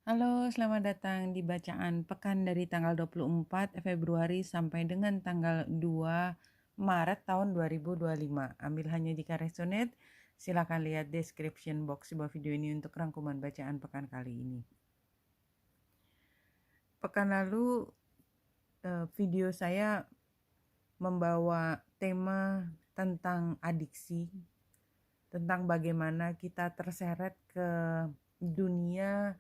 Halo, selamat datang di bacaan pekan dari tanggal 24 Februari sampai dengan tanggal 2 Maret tahun 2025. Ambil hanya jika resonate, silakan lihat description box sebuah video ini untuk rangkuman bacaan pekan kali ini. Pekan lalu video saya membawa tema tentang adiksi, tentang bagaimana kita terseret ke dunia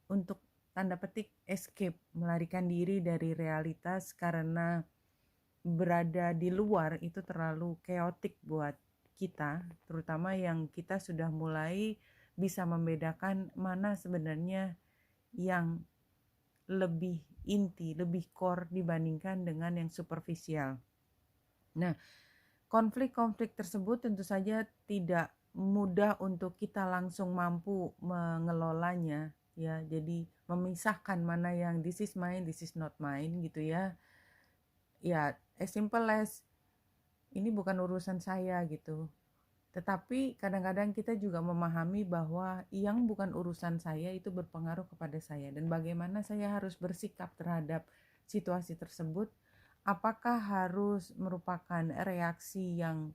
untuk tanda petik escape, melarikan diri dari realitas karena berada di luar itu terlalu chaotic buat kita, terutama yang kita sudah mulai bisa membedakan mana sebenarnya yang lebih inti, lebih core dibandingkan dengan yang superficial. Nah, konflik-konflik tersebut tentu saja tidak mudah untuk kita langsung mampu mengelolanya, ya. Jadi memisahkan mana yang this is mine, this is not mine gitu ya. Ya, as simple as ini bukan urusan saya gitu. Tetapi kadang-kadang kita juga memahami bahwa yang bukan urusan saya itu berpengaruh kepada saya dan bagaimana saya harus bersikap terhadap situasi tersebut. Apakah harus merupakan reaksi yang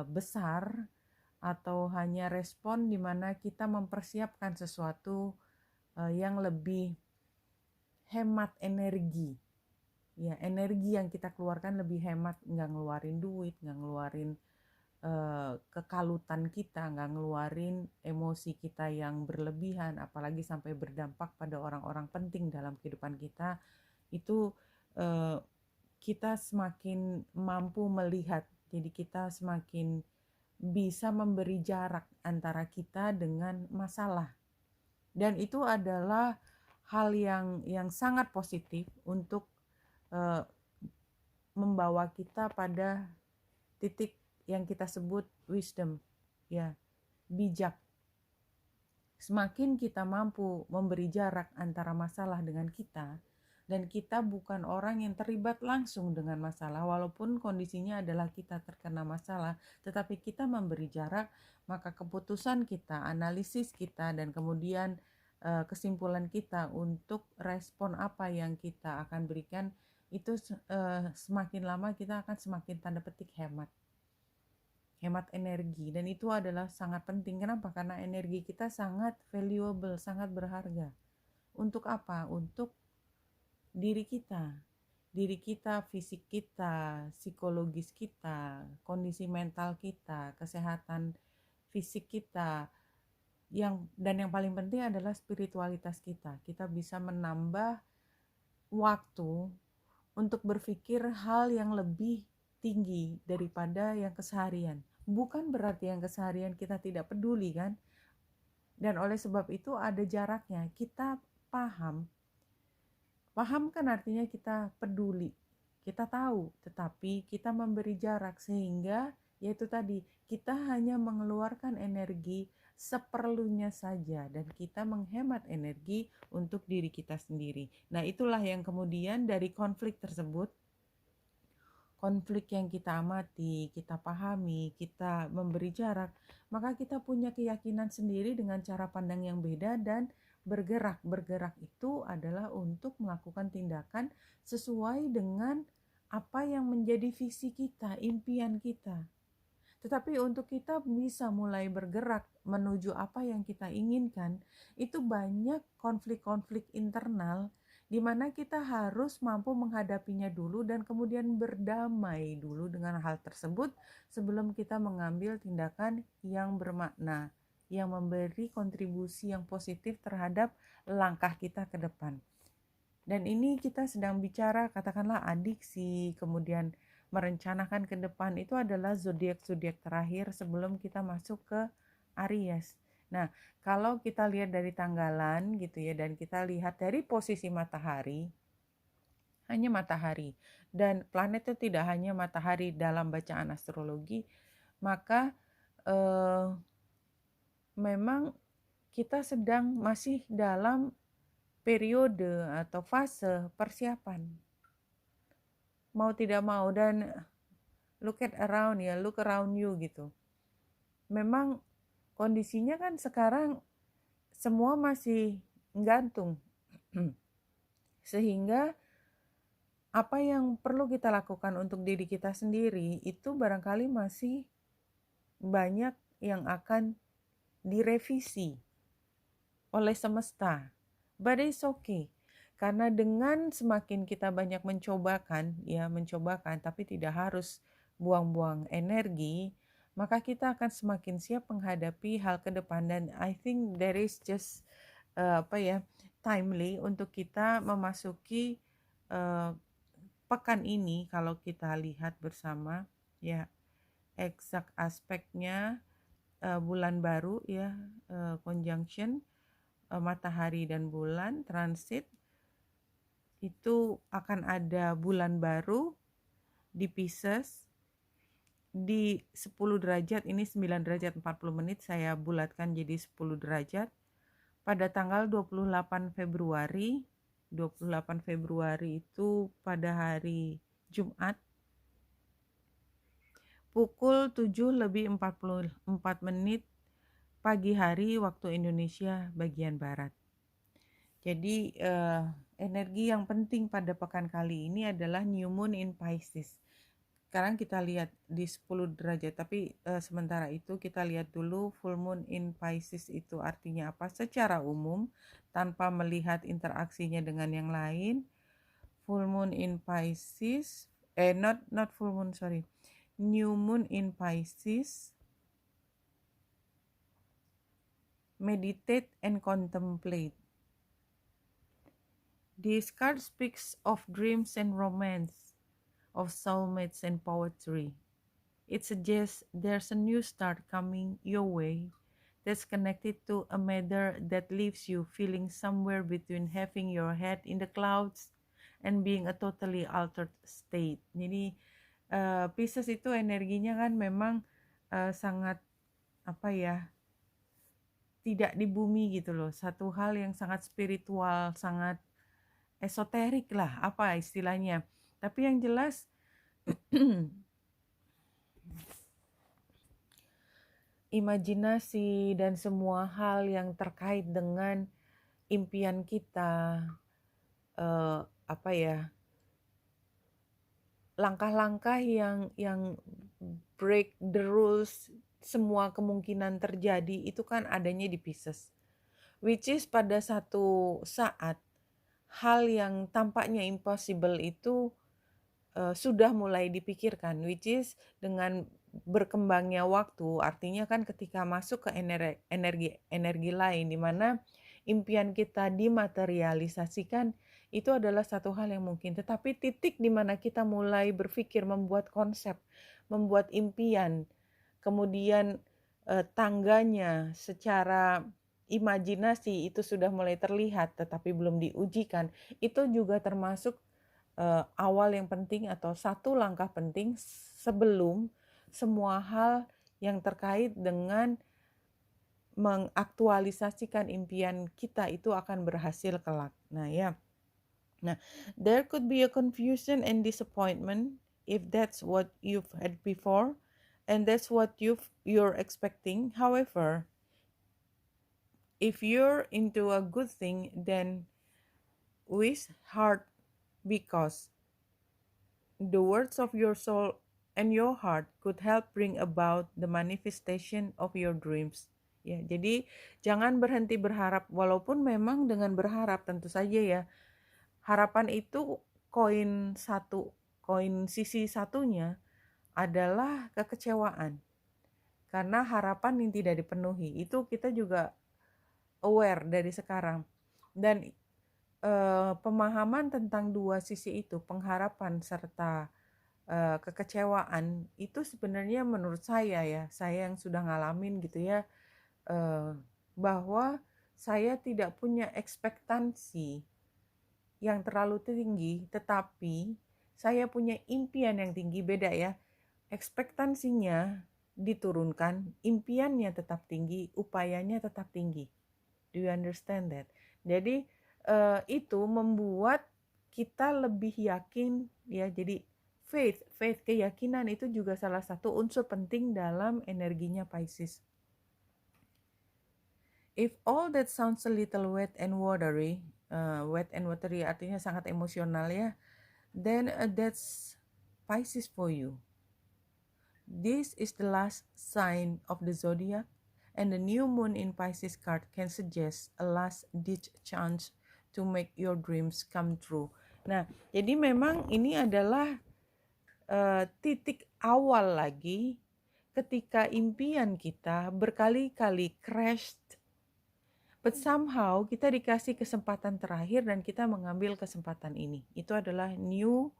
besar atau hanya respon di mana kita mempersiapkan sesuatu yang lebih hemat energi. Ya, energi yang kita keluarkan lebih hemat, nggak ngeluarin duit, nggak ngeluarin kekalutan kita, nggak ngeluarin emosi kita yang berlebihan, apalagi sampai berdampak pada orang-orang penting dalam kehidupan kita. Itu kita semakin mampu melihat, jadi kita semakin bisa memberi jarak antara kita dengan masalah. Dan itu adalah hal yang sangat positif untuk membawa kita pada titik yang kita sebut wisdom, ya, bijak. Semakin kita mampu memberi jarak antara masalah dengan kita, dan kita bukan orang yang terlibat langsung dengan masalah, walaupun kondisinya adalah kita terkena masalah, tetapi kita memberi jarak, maka keputusan kita, analisis kita, dan kemudian kesimpulan kita untuk respon apa yang kita akan berikan, itu semakin lama kita akan semakin tanda petik hemat energi, dan itu adalah sangat penting. Kenapa? Karena energi kita sangat valuable, sangat berharga. Untuk apa? Untuk diri kita, fisik kita, psikologis kita, kondisi mental kita, kesehatan fisik kita, dan yang paling penting adalah spiritualitas kita. Kita bisa menambah waktu untuk berpikir hal yang lebih tinggi daripada yang keseharian. Bukan berarti yang keseharian kita tidak peduli kan, dan oleh sebab itu ada jaraknya. Kita paham kan artinya kita peduli, kita tahu, tetapi kita memberi jarak sehingga yaitu tadi, kita hanya mengeluarkan energi seperlunya saja dan kita menghemat energi untuk diri kita sendiri. Nah, itulah yang kemudian dari konflik tersebut, konflik yang kita amati, kita pahami, kita memberi jarak, maka kita punya keyakinan sendiri dengan cara pandang yang beda dan bergerak. Bergerak itu adalah untuk melakukan tindakan sesuai dengan apa yang menjadi visi kita, impian kita. Tetapi untuk kita bisa mulai bergerak menuju apa yang kita inginkan, itu banyak konflik-konflik internal di mana kita harus mampu menghadapinya dulu dan kemudian berdamai dulu dengan hal tersebut sebelum kita mengambil tindakan yang bermakna, yang memberi kontribusi yang positif terhadap langkah kita ke depan. Dan ini kita sedang bicara katakanlah adiksi, kemudian merencanakan ke depan, itu adalah zodiak-zodiak terakhir sebelum kita masuk ke Aries. Nah, kalau kita lihat dari tanggalan gitu ya, dan kita lihat dari posisi matahari, hanya matahari, dan planet itu tidak hanya matahari dalam bacaan astrologi, maka memang kita sedang masih dalam periode atau fase persiapan. Mau tidak mau, dan look around you gitu. Memang kondisinya kan sekarang semua masih gantung. Sehingga apa yang perlu kita lakukan untuk diri kita sendiri itu barangkali masih banyak yang akan direvisi oleh semesta. But it's okay. Karena dengan semakin kita banyak mencobakan, tapi tidak harus buang-buang energi, maka kita akan semakin siap menghadapi hal ke depan. Dan I think there is just timely untuk kita memasuki pekan ini. Kalau kita lihat bersama ya, eksak aspeknya bulan baru ya, conjunction matahari dan bulan transit, itu akan ada bulan baru di Pisces di 10 derajat, ini 9 derajat 40 menit saya bulatkan jadi 10 derajat pada tanggal 28 Februari. 28 Februari itu pada hari Jumat pukul 7:44 pagi hari waktu Indonesia bagian Barat. Jadi energi yang penting pada pekan kali ini adalah New Moon in Pisces. Sekarang kita lihat di 10 derajat, tapi sementara itu kita lihat dulu Full Moon in Pisces itu artinya apa secara umum tanpa melihat interaksinya dengan yang lain. Full Moon in Pisces, not Full Moon, sorry. New Moon in Pisces, meditate and contemplate. This card speaks of dreams and romance, of soulmates and poetry. It suggests there's a new start coming your way that's connected to a matter that leaves you feeling somewhere between having your head in the clouds and being a totally altered state. Jadi Pisces itu energinya kan memang sangat tidak di bumi gitu loh. Satu hal yang sangat spiritual, sangat esoterik lah, apa istilahnya. Tapi yang jelas imajinasi dan semua hal yang terkait dengan impian kita, langkah-langkah yang break the rules, semua kemungkinan terjadi itu kan adanya di Pisces. Which is pada satu saat hal yang tampaknya impossible itu sudah mulai dipikirkan, which is dengan berkembangnya waktu, artinya kan ketika masuk ke energi lain di mana impian kita dimaterialisasikan, itu adalah satu hal yang mungkin. Tetapi titik di mana kita mulai berpikir, membuat konsep, membuat impian, kemudian tangganya secara imajinasi itu sudah mulai terlihat tetapi belum diujikan, itu juga termasuk awal yang penting atau satu langkah penting sebelum semua hal yang terkait dengan mengaktualisasikan impian kita itu akan berhasil kelak. Nah, there could be a confusion and disappointment if that's what you've had before and that's what you're expecting. However, if you're into a good thing, then wish hard, because the words of your soul and your heart could help bring about the manifestation of your dreams. Ya, jadi jangan berhenti berharap, walaupun memang dengan berharap tentu saja ya, harapan itu koin sisi satunya adalah kekecewaan. Karena harapan yang tidak dipenuhi, itu kita juga aware dari sekarang. Dan pemahaman tentang dua sisi itu, pengharapan serta kekecewaan, itu sebenarnya menurut saya ya, saya yang sudah ngalamin gitu ya, bahwa saya tidak punya ekspektasi yang terlalu tinggi, tetapi saya punya impian yang tinggi. Beda ya, ekspektasinya diturunkan, impiannya tetap tinggi, upayanya tetap tinggi. Do you understand that? Jadi itu membuat kita lebih yakin ya. Jadi faith, keyakinan itu juga salah satu unsur penting dalam energinya Pisces. If all that sounds a little wet and watery artinya sangat emosional ya, then that's Pisces for you. This is the last sign of the zodiac, and the new moon in Pisces card can suggest a last-ditch chance to make your dreams come true. Nah, jadi memang ini adalah titik awal lagi ketika impian kita berkali-kali crashed, but somehow kita dikasih kesempatan terakhir dan kita mengambil kesempatan ini. Itu adalah new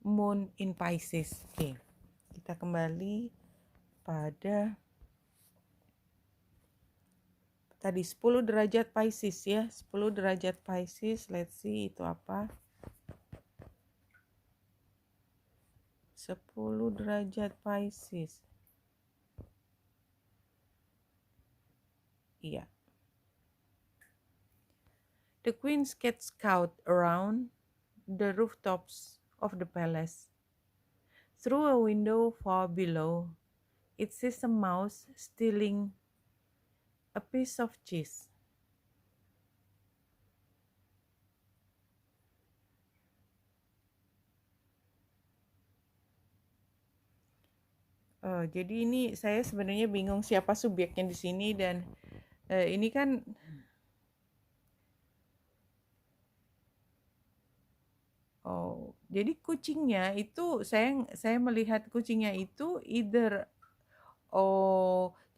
moon in Pisces. Oke, kita kembali pada tadi 10 derajat Pisces ya. 10 derajat Pisces, let's see itu apa. 10 derajat Pisces. Iya. The queen cat scout around the rooftops of the palace. Through a window far below, it sees a mouse stealing a piece of cheese. Jadi ini saya sebenarnya bingung siapa subjeknya di sini dan ini kan jadi kucingnya itu saya melihat kucingnya itu either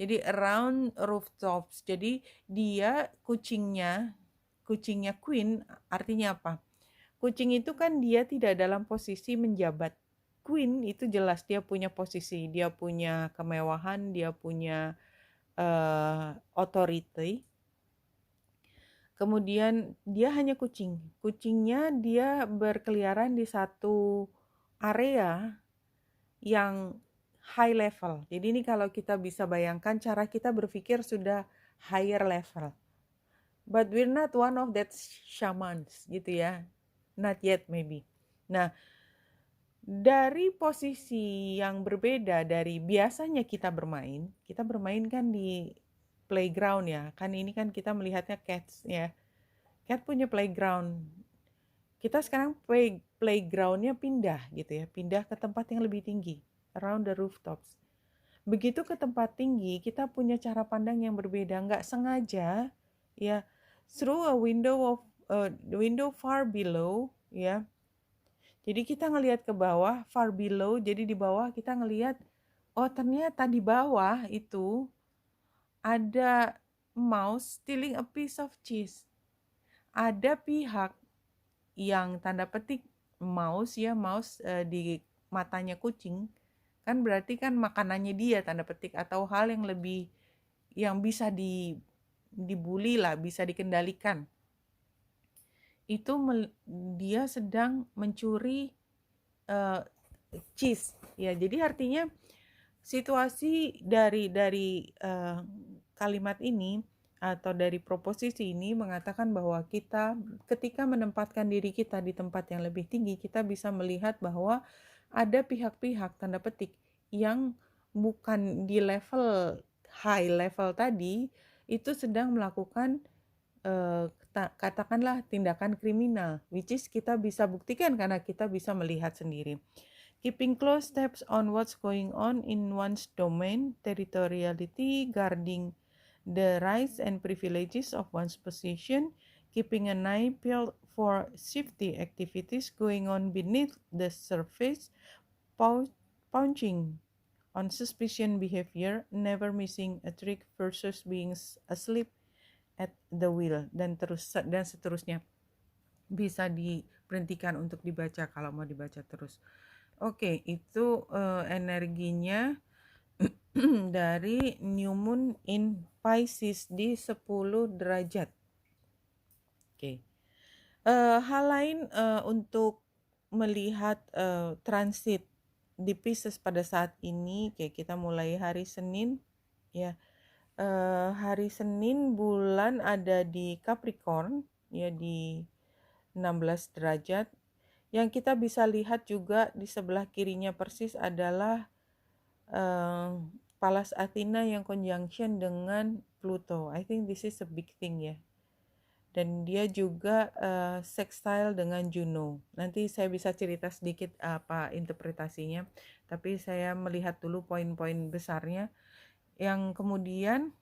jadi around rooftops. Jadi dia kucingnya queen artinya apa? Kucing itu kan dia tidak dalam posisi menjabat. Queen itu jelas dia punya posisi, dia punya kemewahan, dia punya authority. Kemudian dia hanya kucing. Kucingnya dia berkeliaran di satu area yang high level. Jadi ini kalau kita bisa bayangkan cara kita berpikir sudah higher level. But we're not one of that shamans gitu ya. Not yet maybe. Nah, dari posisi yang berbeda dari biasanya kita bermain kan di playground ya. Kan ini kan kita melihatnya cats ya. Cat punya playground. Kita sekarang playgroundnya pindah gitu ya. Pindah ke tempat yang lebih tinggi. Around the rooftops. Begitu ke tempat tinggi, kita punya cara pandang yang berbeda. Nggak sengaja ya. Through a window far below ya. Jadi kita ngelihat ke bawah, far below. Jadi di bawah kita ngelihat, oh ternyata di bawah itu ada mouse stealing a piece of cheese. Ada pihak yang tanda petik mouse di matanya kucing, kan berarti kan makanannya dia tanda petik atau hal yang lebih yang bisa dibully lah, bisa dikendalikan. Itu dia sedang mencuri cheese ya. Jadi artinya situasi dari kalimat ini atau dari proposisi ini mengatakan bahwa kita ketika menempatkan diri kita di tempat yang lebih tinggi, kita bisa melihat bahwa ada pihak-pihak tanda petik yang bukan di level high level tadi itu sedang melakukan katakanlah tindakan kriminal, which is kita bisa buktikan karena kita bisa melihat sendiri. Keeping close tabs on what's going on in one's domain, territoriality, guarding the rights and privileges of one's position, keeping an eye peeled for shifty activities going on beneath the surface, pouncing on suspicion behavior, never missing a trick versus being asleep at the wheel, dan seterusnya. Bisa diberhentikan untuk dibaca kalau mau dibaca terus. Oke, itu energinya dari new moon in Pisces di 10 derajat. Oke. Hal lain untuk melihat transit di Pisces pada saat ini, kayak kita mulai hari Senin ya. Hari Senin bulan ada di Capricorn ya, di 16 derajat. Yang kita bisa lihat juga di sebelah kirinya persis adalah Pallas Athena yang conjunction dengan Pluto. I think this is a big thing ya. Dan dia juga sextile dengan Juno. Nanti saya bisa cerita sedikit apa interpretasinya, tapi saya melihat dulu poin-poin besarnya. Yang kemudian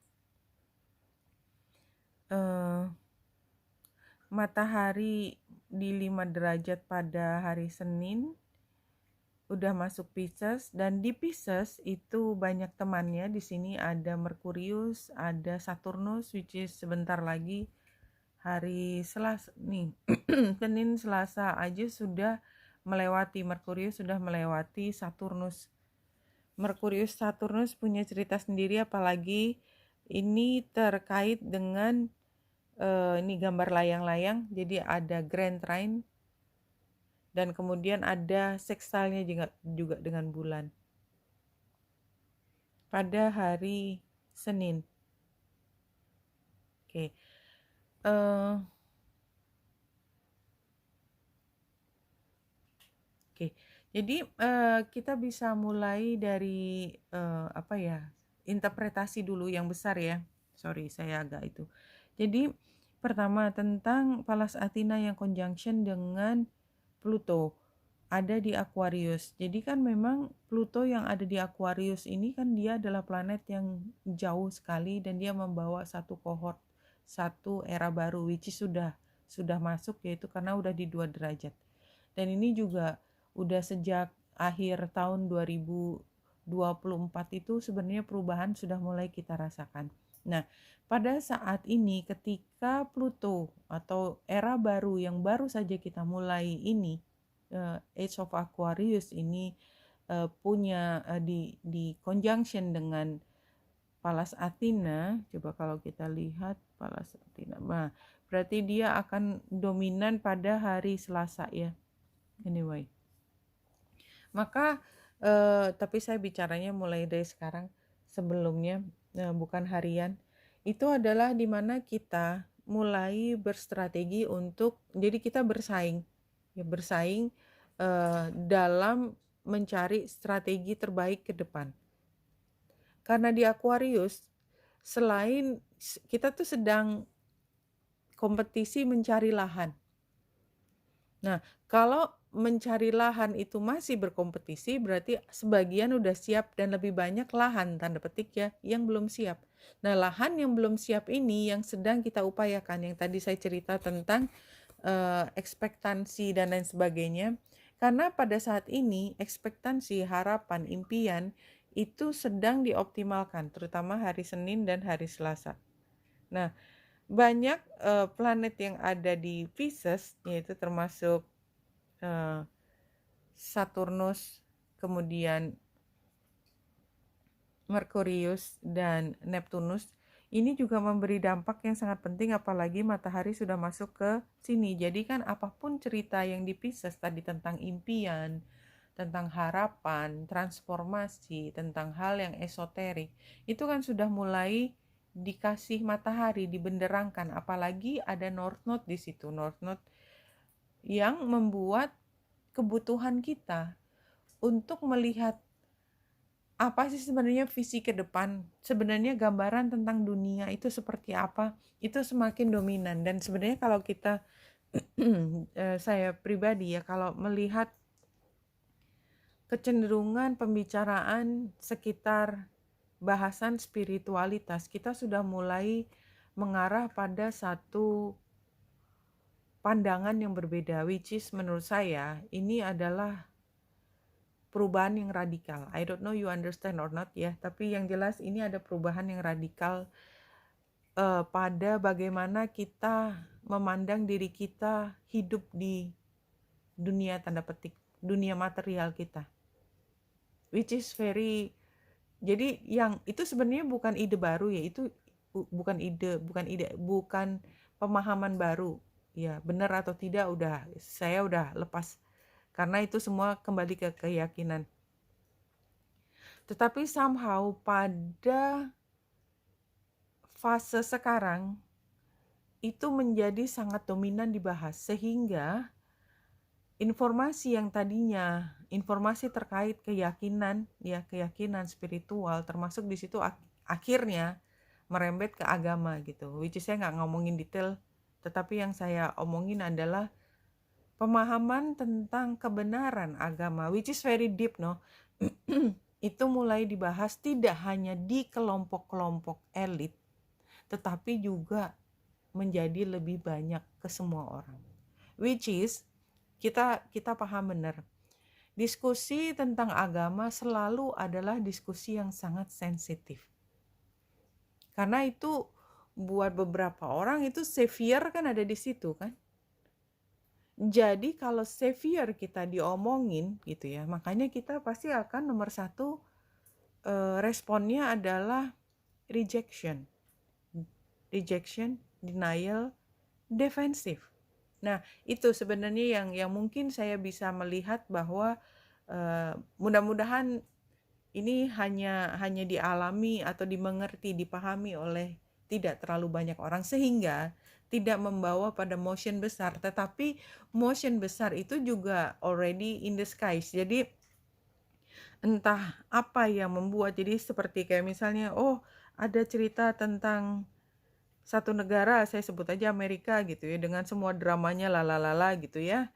matahari di 5 derajat pada hari Senin udah masuk Pisces, dan di Pisces itu banyak temannya. Di sini ada Merkurius, ada Saturnus, which is sebentar lagi hari Selasa nih. Senin Selasa aja sudah melewati, Merkurius sudah melewati Saturnus. Merkurius Saturnus punya cerita sendiri, apalagi ini terkait dengan ini gambar layang-layang, jadi ada Grand Trine dan kemudian ada sextile-nya juga dengan bulan pada hari Senin. Oke. Oke. Jadi kita bisa mulai dari interpretasi dulu yang besar ya. Sorry, saya agak itu. Jadi pertama tentang Pallas Athena yang conjunction dengan Pluto ada di Aquarius. Jadi kan memang Pluto yang ada di Aquarius ini kan dia adalah planet yang jauh sekali, dan dia membawa satu cohort, satu era baru, which is sudah masuk, yaitu karena udah di 2 derajat. Dan ini juga udah sejak akhir tahun 2024 itu sebenarnya perubahan sudah mulai kita rasakan. Nah, pada saat ini ketika Pluto atau era baru yang baru saja kita mulai ini, Age of Aquarius ini punya di conjunction dengan Pallas Athena. Coba kalau kita lihat Pallas Athena, nah berarti dia akan dominan pada hari Selasa ya. Anyway, maka tapi saya bicaranya mulai dari sekarang, sebelumnya bukan harian. Itu adalah dimana kita mulai berstrategi untuk, jadi kita bersaing dalam mencari strategi terbaik ke depan. Karena di Aquarius, selain kita tuh sedang kompetisi mencari lahan. Nah, kalau mencari lahan itu masih berkompetisi, berarti sebagian udah siap dan lebih banyak lahan, tanda petik ya, yang belum siap. Nah, lahan yang belum siap ini yang sedang kita upayakan, yang tadi saya cerita tentang ekspektansi dan lain sebagainya. Karena pada saat ini ekspektansi, harapan, impian itu sedang dioptimalkan, terutama hari Senin dan hari Selasa. Nah, banyak planet yang ada di Pisces, yaitu termasuk Saturnus, kemudian Merkurius dan Neptunus, ini juga memberi dampak yang sangat penting, apalagi matahari sudah masuk ke sini. Jadi kan apapun cerita yang di Pisces tadi tentang impian, tentang harapan, transformasi, tentang hal yang esoterik, itu kan sudah mulai dikasih matahari, dibenderangkan. Apalagi ada North Node di situ, North Node yang membuat kebutuhan kita untuk melihat apa sih sebenarnya visi ke depan, sebenarnya gambaran tentang dunia itu seperti apa, itu semakin dominan. Dan sebenarnya kalau kita saya pribadi ya, kalau melihat kecenderungan pembicaraan sekitar bahasan spiritualitas, kita sudah mulai mengarah pada satu pandangan yang berbeda, which is menurut saya ini adalah perubahan yang radikal. I don't know you understand or not ya, tapi yang jelas ini ada perubahan yang radikal pada bagaimana kita memandang diri kita hidup di dunia tanda petik, dunia material kita. Which is very, jadi yang itu sebenarnya bukan ide baru ya, itu bukan pemahaman baru. Ya, benar atau tidak saya udah lepas. Karena itu semua kembali ke keyakinan. Tetapi somehow pada fase sekarang itu menjadi sangat dominan dibahas, sehingga informasi yang tadinya informasi terkait keyakinan, ya keyakinan spiritual, termasuk di situ akhirnya merembet ke agama gitu. Which is saya nggak ngomongin detail, tetapi yang saya omongin adalah pemahaman tentang kebenaran agama, which is very deep, no? Itu mulai dibahas tidak hanya di kelompok-kelompok elit, tetapi juga menjadi lebih banyak ke semua orang. Which is kita paham benar. Diskusi tentang agama selalu adalah diskusi yang sangat sensitif. Karena itu buat beberapa orang itu savior kan ada di situ kan. Jadi kalau savior kita diomongin gitu ya, makanya kita pasti akan nomor satu responnya adalah rejection, denial, defensive. Nah, itu sebenarnya yang mungkin saya bisa melihat bahwa mudah-mudahan ini hanya dialami atau dimengerti, dipahami oleh tidak terlalu banyak orang sehingga tidak membawa pada motion besar, tetapi motion besar itu juga already in the skies. Jadi entah apa yang membuat, jadi seperti kayak misalnya ada cerita tentang satu negara, saya sebut aja Amerika gitu ya, dengan semua dramanya lalalala gitu ya,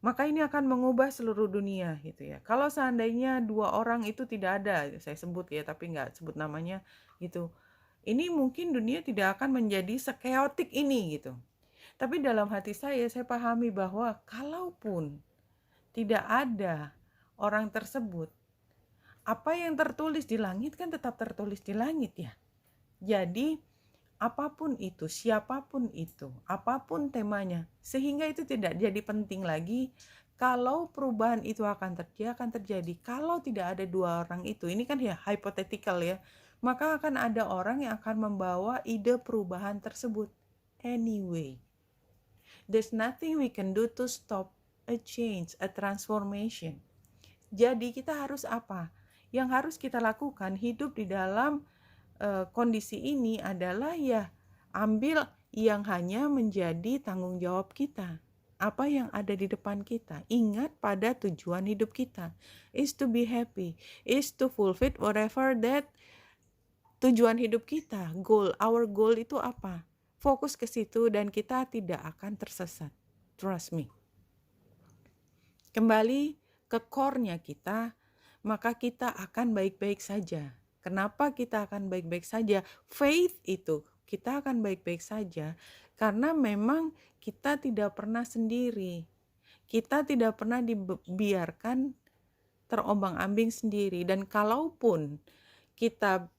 maka ini akan mengubah seluruh dunia gitu ya. Kalau seandainya 2 orang itu tidak ada, saya sebut ya tapi nggak sebut namanya gitu, ini mungkin dunia tidak akan menjadi sekeotik ini gitu. Tapi dalam hati saya pahami bahwa kalaupun tidak ada orang tersebut, apa yang tertulis di langit kan tetap tertulis di langit ya. Jadi apapun itu, siapapun itu, apapun temanya, sehingga itu tidak jadi penting lagi. Kalau perubahan itu akan terjadi. Kalau tidak ada 2 orang itu, ini kan ya hypothetical ya, maka akan ada orang yang akan membawa ide perubahan tersebut. Anyway, there's nothing we can do to stop a change, a transformation. Jadi kita harus apa? Yang harus kita lakukan hidup di dalam kondisi ini adalah ya ambil yang hanya menjadi tanggung jawab kita. Apa yang ada di depan kita. Ingat pada tujuan hidup kita. Is to be happy. Is to fulfill whatever that tujuan hidup kita. Goal. Our goal itu apa? Fokus ke situ dan kita tidak akan tersesat. Trust me. Kembali ke core-nya kita, maka kita akan baik-baik saja. Kenapa kita akan baik-baik saja? Faith itu, kita akan baik-baik saja karena memang kita tidak pernah sendiri. Kita tidak pernah dibiarkan terombang-ambing sendiri. Dan kalaupun kita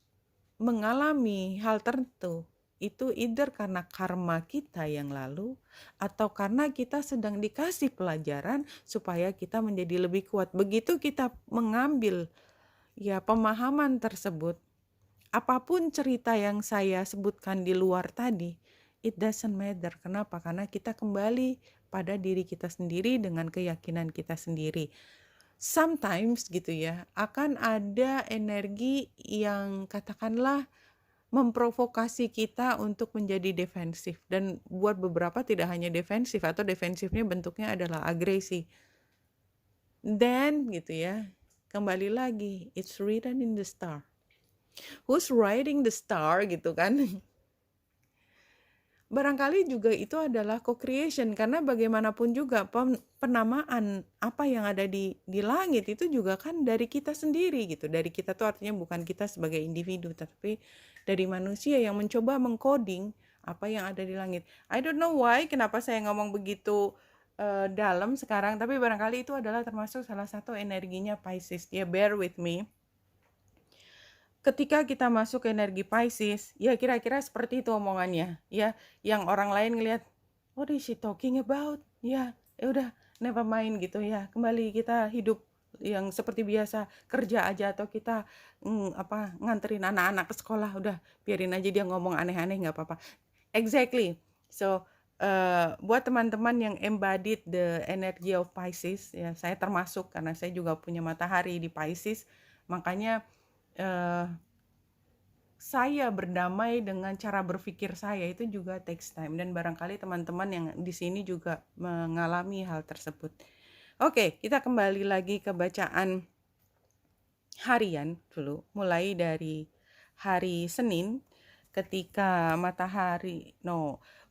mengalami hal tertentu, itu either karena karma kita yang lalu atau karena kita sedang dikasih pelajaran supaya kita menjadi lebih kuat. Begitu kita mengambil ya pemahaman tersebut, apapun cerita yang saya sebutkan di luar tadi, it doesn't matter. Kenapa? Karena kita kembali pada diri kita sendiri dengan keyakinan kita sendiri. Sometimes gitu ya, akan ada energi yang katakanlah memprovokasi kita untuk menjadi defensif, dan buat beberapa tidak hanya defensif atau defensifnya bentuknya adalah agresi. Dan gitu ya, kembali lagi, it's written in the star. Who's writing the star gitu kan? Barangkali juga itu adalah co-creation, karena bagaimanapun juga penamaan apa yang ada di langit itu juga kan dari kita sendiri gitu. Dari kita tuh artinya bukan kita sebagai individu, tapi dari manusia yang mencoba mengcoding apa yang ada di langit. I don't know why kenapa saya ngomong begitu dalam sekarang, tapi barangkali itu adalah termasuk salah satu energinya Pisces. Ya, bear with me. Ketika kita masuk ke energi Pisces, ya kira-kira seperti itu omongannya, ya, yang orang lain ngelihat, what is she talking about? Ya udah, never mind gitu ya. Kembali kita hidup yang seperti biasa, kerja aja, atau kita nganterin anak-anak ke sekolah, udah biarin aja dia ngomong aneh-aneh, nggak apa-apa. Exactly. So buat teman-teman yang embodied the energy of Pisces, ya saya termasuk karena saya juga punya matahari di Pisces, makanya saya berdamai dengan cara berpikir saya itu juga takes time, dan barangkali teman-teman yang di sini juga mengalami hal tersebut. Oke, kita kembali lagi ke bacaan harian dulu, mulai dari hari Senin ketika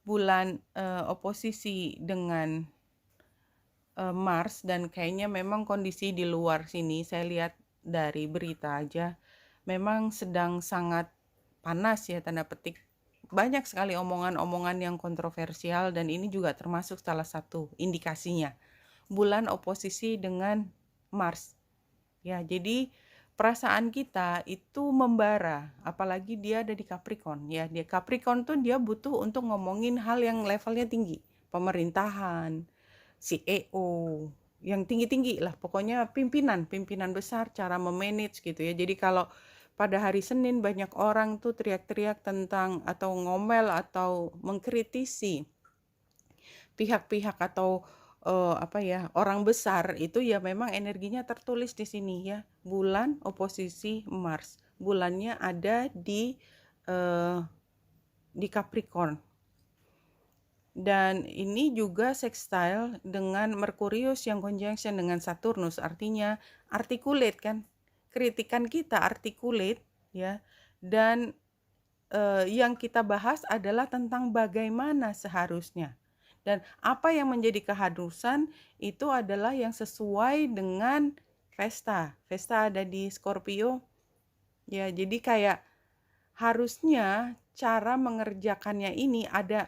bulan oposisi dengan Mars, dan kayaknya memang kondisi di luar sini, saya lihat dari berita aja, memang sedang sangat panas ya, tanda petik. Banyak sekali omongan-omongan yang kontroversial, dan ini juga termasuk salah satu indikasinya. Bulan oposisi dengan Mars. Ya, jadi perasaan kita itu membara, apalagi dia ada di Capricorn. Ya, dia Capricorn tuh dia butuh untuk ngomongin hal yang levelnya tinggi. Pemerintahan, CEO, yang tinggi-tinggi lah. Pokoknya pimpinan besar, cara memanage gitu ya. Jadi kalau pada hari Senin banyak orang tuh teriak-teriak tentang atau ngomel atau mengkritisi pihak-pihak atau orang besar, itu ya memang energinya tertulis di sini ya. Bulan oposisi Mars. Bulannya ada di Capricorn. Dan ini juga sextile dengan Merkurius yang conjunction dengan Saturnus, artinya articulate kan. Kritikan kita articulate ya. Dan yang kita bahas adalah tentang bagaimana seharusnya. Dan apa yang menjadi keharusan itu adalah yang sesuai dengan Vesta. Vesta ada di Scorpio. Ya, jadi kayak harusnya cara mengerjakannya ini ada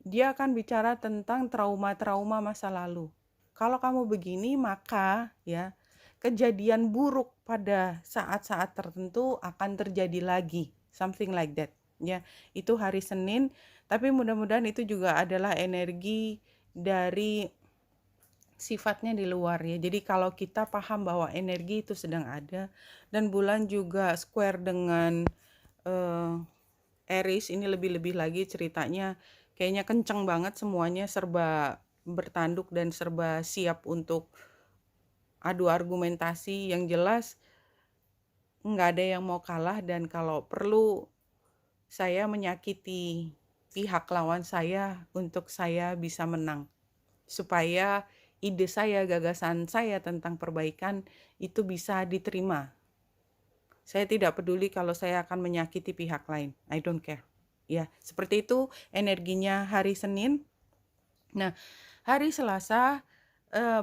dia akan bicara tentang trauma-trauma masa lalu. Kalau kamu begini, maka ya kejadian buruk pada saat-saat tertentu akan terjadi lagi. Something like that. Ya, itu hari Senin, tapi mudah-mudahan itu juga adalah energi dari sifatnya di luar ya. Jadi kalau kita paham bahwa energi itu sedang ada, dan bulan juga square dengan Aries, ini lebih-lebih lagi ceritanya kayaknya kenceng banget, semuanya serba bertanduk dan serba siap untuk adu argumentasi. Yang jelas nggak ada yang mau kalah, dan kalau perlu saya menyakiti pihak lawan saya untuk saya bisa menang, supaya ide saya, gagasan saya tentang perbaikan itu bisa diterima. Saya tidak peduli kalau saya akan menyakiti pihak lain. I don't care. Ya, seperti itu energinya hari Senin. Nah, hari Selasa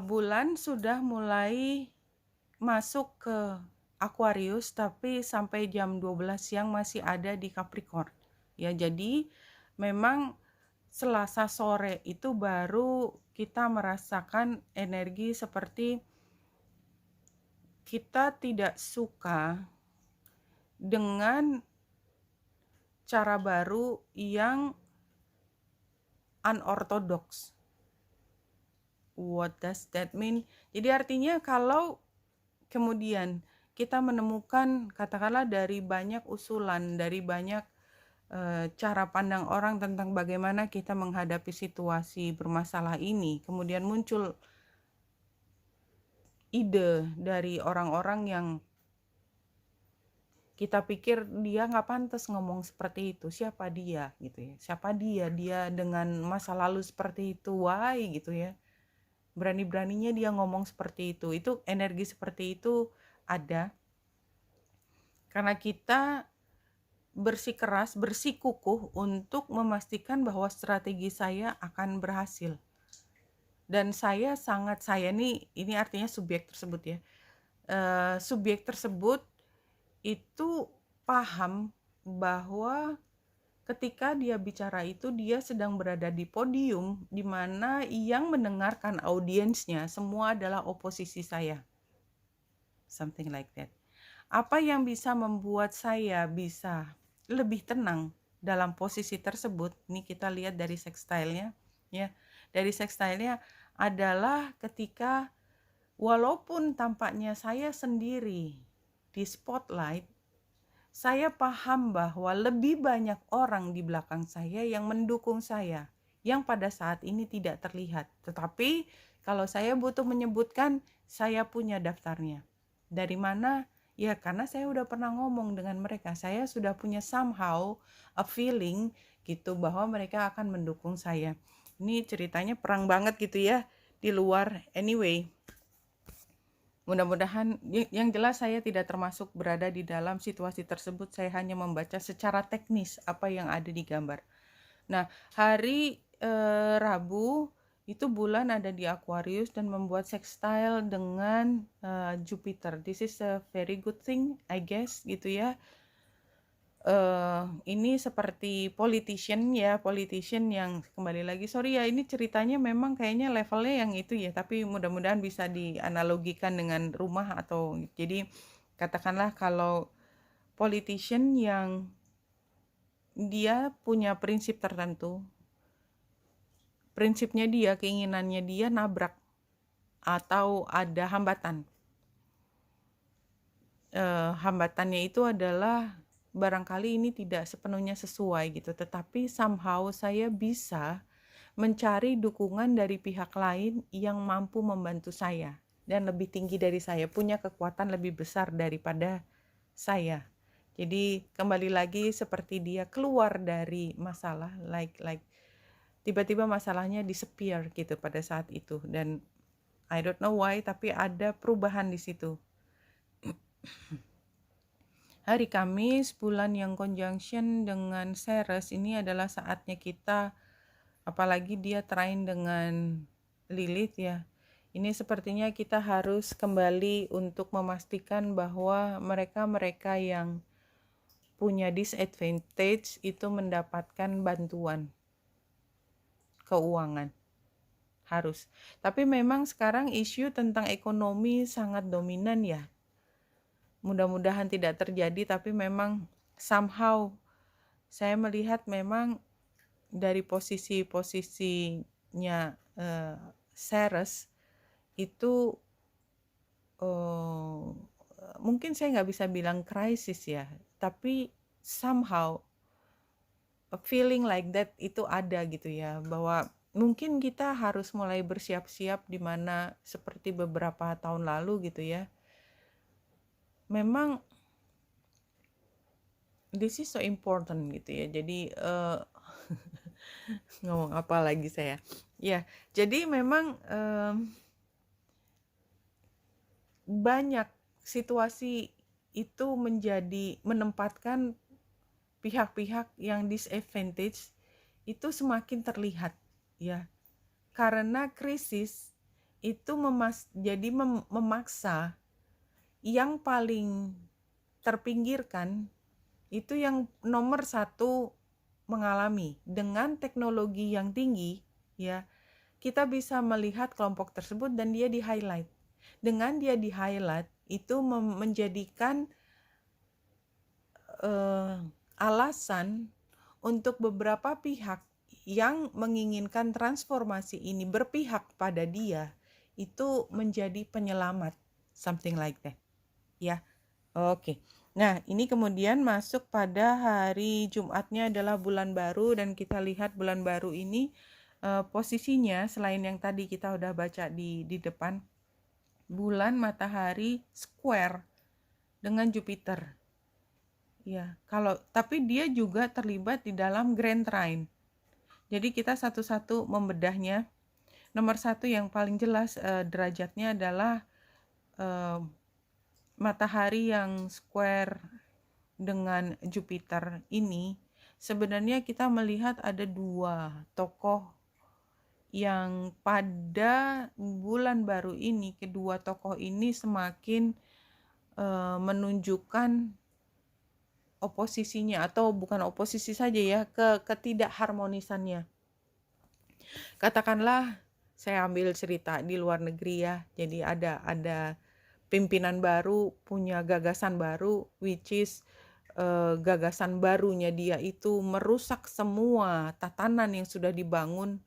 bulan sudah mulai masuk ke Aquarius, tapi sampai jam 12 siang masih ada di Capricorn. Ya, jadi memang Selasa sore itu baru kita merasakan energi seperti kita tidak suka dengan cara baru yang unorthodox. What does that mean? Jadi artinya kalau kemudian kita menemukan, katakanlah dari banyak usulan, dari banyak cara pandang orang tentang bagaimana kita menghadapi situasi bermasalah ini, kemudian muncul ide dari orang-orang yang kita pikir dia nggak pantas ngomong seperti itu, siapa dia gitu ya, siapa dia dengan masa lalu seperti itu, why gitu ya, berani-beraninya dia ngomong seperti itu energi seperti itu ada karena kita bersikeras, bersikukuh untuk memastikan bahwa strategi saya akan berhasil. Dan saya ini artinya subjek tersebut ya, subjek tersebut itu paham bahwa ketika dia bicara itu dia sedang berada di podium di mana yang mendengarkan audiensnya semua adalah oposisi saya. Something like that. Apa yang bisa membuat saya bisa lebih tenang dalam posisi tersebut? Ini kita lihat dari sextile-nya ya. Dari sextile-nya adalah ketika walaupun tampaknya saya sendiri di spotlight, saya paham bahwa lebih banyak orang di belakang saya yang mendukung saya, yang pada saat ini tidak terlihat. Tetapi kalau saya butuh menyebutkan, saya punya daftarnya. Dari mana? Ya karena saya udah pernah ngomong dengan mereka. Saya sudah punya somehow a feeling gitu bahwa mereka akan mendukung saya. Ini ceritanya perang banget gitu ya. di luar. Anyway, mudah-mudahan yang jelas saya tidak termasuk berada di dalam situasi tersebut. Saya hanya membaca secara teknis apa yang ada di gambar. Nah, hari Rabu itu bulan ada di Aquarius dan membuat sextile dengan Jupiter. This is a very good thing, I guess, gitu ya. Ini seperti politician yang kembali lagi, sorry ya, ini ceritanya memang kayaknya levelnya yang itu ya, tapi mudah-mudahan bisa dianalogikan dengan rumah. Atau jadi katakanlah kalau politician yang dia punya prinsip tertentu, prinsipnya dia, keinginannya dia nabrak atau ada hambatan. Hambatannya itu adalah barangkali ini tidak sepenuhnya sesuai gitu, tetapi somehow saya bisa mencari dukungan dari pihak lain yang mampu membantu saya dan lebih tinggi dari saya, punya kekuatan lebih besar daripada saya. Jadi kembali lagi seperti dia keluar dari masalah, like tiba-tiba masalahnya disappear gitu pada saat itu, dan I don't know why, tapi ada perubahan di situ. Hari Kamis, bulan yang conjunction dengan Ceres, ini adalah saatnya kita, apalagi dia trine dengan Lilith ya. Ini sepertinya kita harus kembali untuk memastikan bahwa mereka yang punya disadvantage itu mendapatkan bantuan keuangan. Harus. Tapi memang sekarang isu tentang ekonomi sangat dominan ya. Mudah-mudahan tidak terjadi, tapi memang somehow saya melihat memang dari posisi-posisinya Ceres itu mungkin saya nggak bisa bilang krisis ya, tapi somehow a feeling like that itu ada gitu ya, bahwa mungkin kita harus mulai bersiap-siap, di mana seperti beberapa tahun lalu gitu ya. Memang this is so important gitu ya. Jadi ngomong apa lagi saya? Ya, jadi memang banyak situasi itu menempatkan pihak-pihak yang disadvantage itu semakin terlihat ya, karena krisis itu memaksa yang paling terpinggirkan itu yang nomor satu mengalami. Dengan teknologi yang tinggi ya, kita bisa melihat kelompok tersebut dan dia di-highlight. Dengan dia di-highlight itu menjadikan alasan untuk beberapa pihak yang menginginkan transformasi ini berpihak pada dia, itu menjadi penyelamat, something like that ya. Oke. Nah, ini kemudian masuk pada hari Jumatnya adalah bulan baru, dan kita lihat bulan baru ini posisinya selain yang tadi kita udah baca di depan, bulan matahari square dengan Jupiter. Ya, tapi dia juga terlibat di dalam Grand Trine. Jadi kita satu-satu membedahnya. Nomor satu yang paling jelas derajatnya adalah matahari yang square dengan Jupiter ini. Sebenarnya kita melihat ada dua tokoh yang pada bulan baru ini, kedua tokoh ini semakin menunjukkan oposisinya, atau bukan oposisi saja ya, ketidakharmonisannya. Katakanlah saya ambil cerita di luar negeri ya. Jadi ada pimpinan baru, punya gagasan baru, which is gagasan barunya dia itu merusak semua tatanan yang sudah dibangun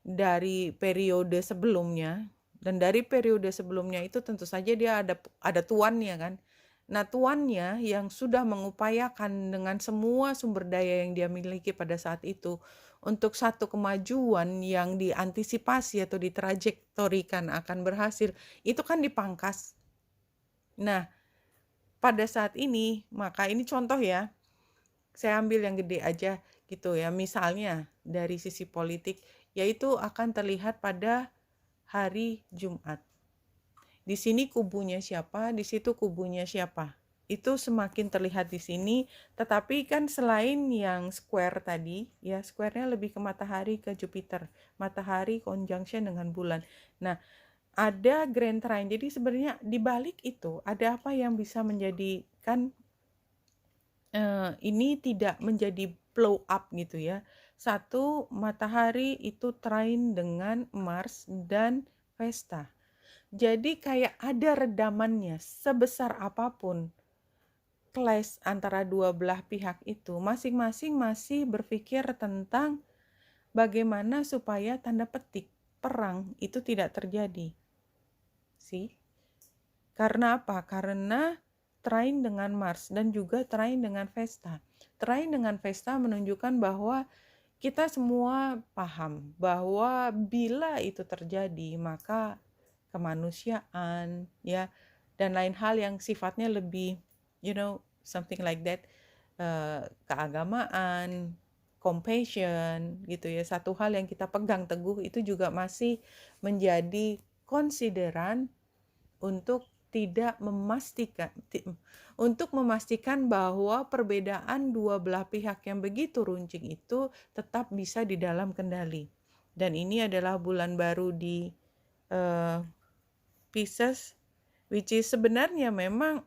dari periode sebelumnya. Dan dari periode sebelumnya itu tentu saja dia ada tuannya kan. Nah, tuannya yang sudah mengupayakan dengan semua sumber daya yang dia miliki pada saat itu untuk satu kemajuan yang diantisipasi atau ditrajektorikan akan berhasil, itu kan dipangkas. Nah, pada saat ini, maka ini contoh ya, saya ambil yang gede aja gitu ya, misalnya dari sisi politik, yaitu akan terlihat pada hari Jumat. Di sini kubunya siapa, di situ kubunya siapa. Itu semakin terlihat di sini, tetapi kan selain yang square tadi, ya square-nya lebih ke matahari ke Jupiter. Matahari conjunction dengan bulan. Nah, ada grand trine. Jadi sebenarnya di balik itu ada apa yang bisa menjadikan ini tidak menjadi blow up gitu ya. Satu, matahari itu trine dengan Mars dan Vesta. Jadi kayak ada redamannya, sebesar apapun clash antara dua belah pihak itu, masing-masing masih berpikir tentang bagaimana supaya tanda petik perang itu tidak terjadi. Sih? Karena apa? Karena trine dengan Mars dan juga trine dengan Vesta. Trine dengan Vesta menunjukkan bahwa kita semua paham bahwa bila itu terjadi, maka kemanusiaan ya dan lain hal yang sifatnya lebih something like that, keagamaan, compassion gitu ya, satu hal yang kita pegang teguh itu juga masih menjadi konsideran untuk tidak memastikan bahwa perbedaan dua belah pihak yang begitu runcing itu tetap bisa di dalam kendali. Dan ini adalah bulan baru di Pisces, which is sebenarnya memang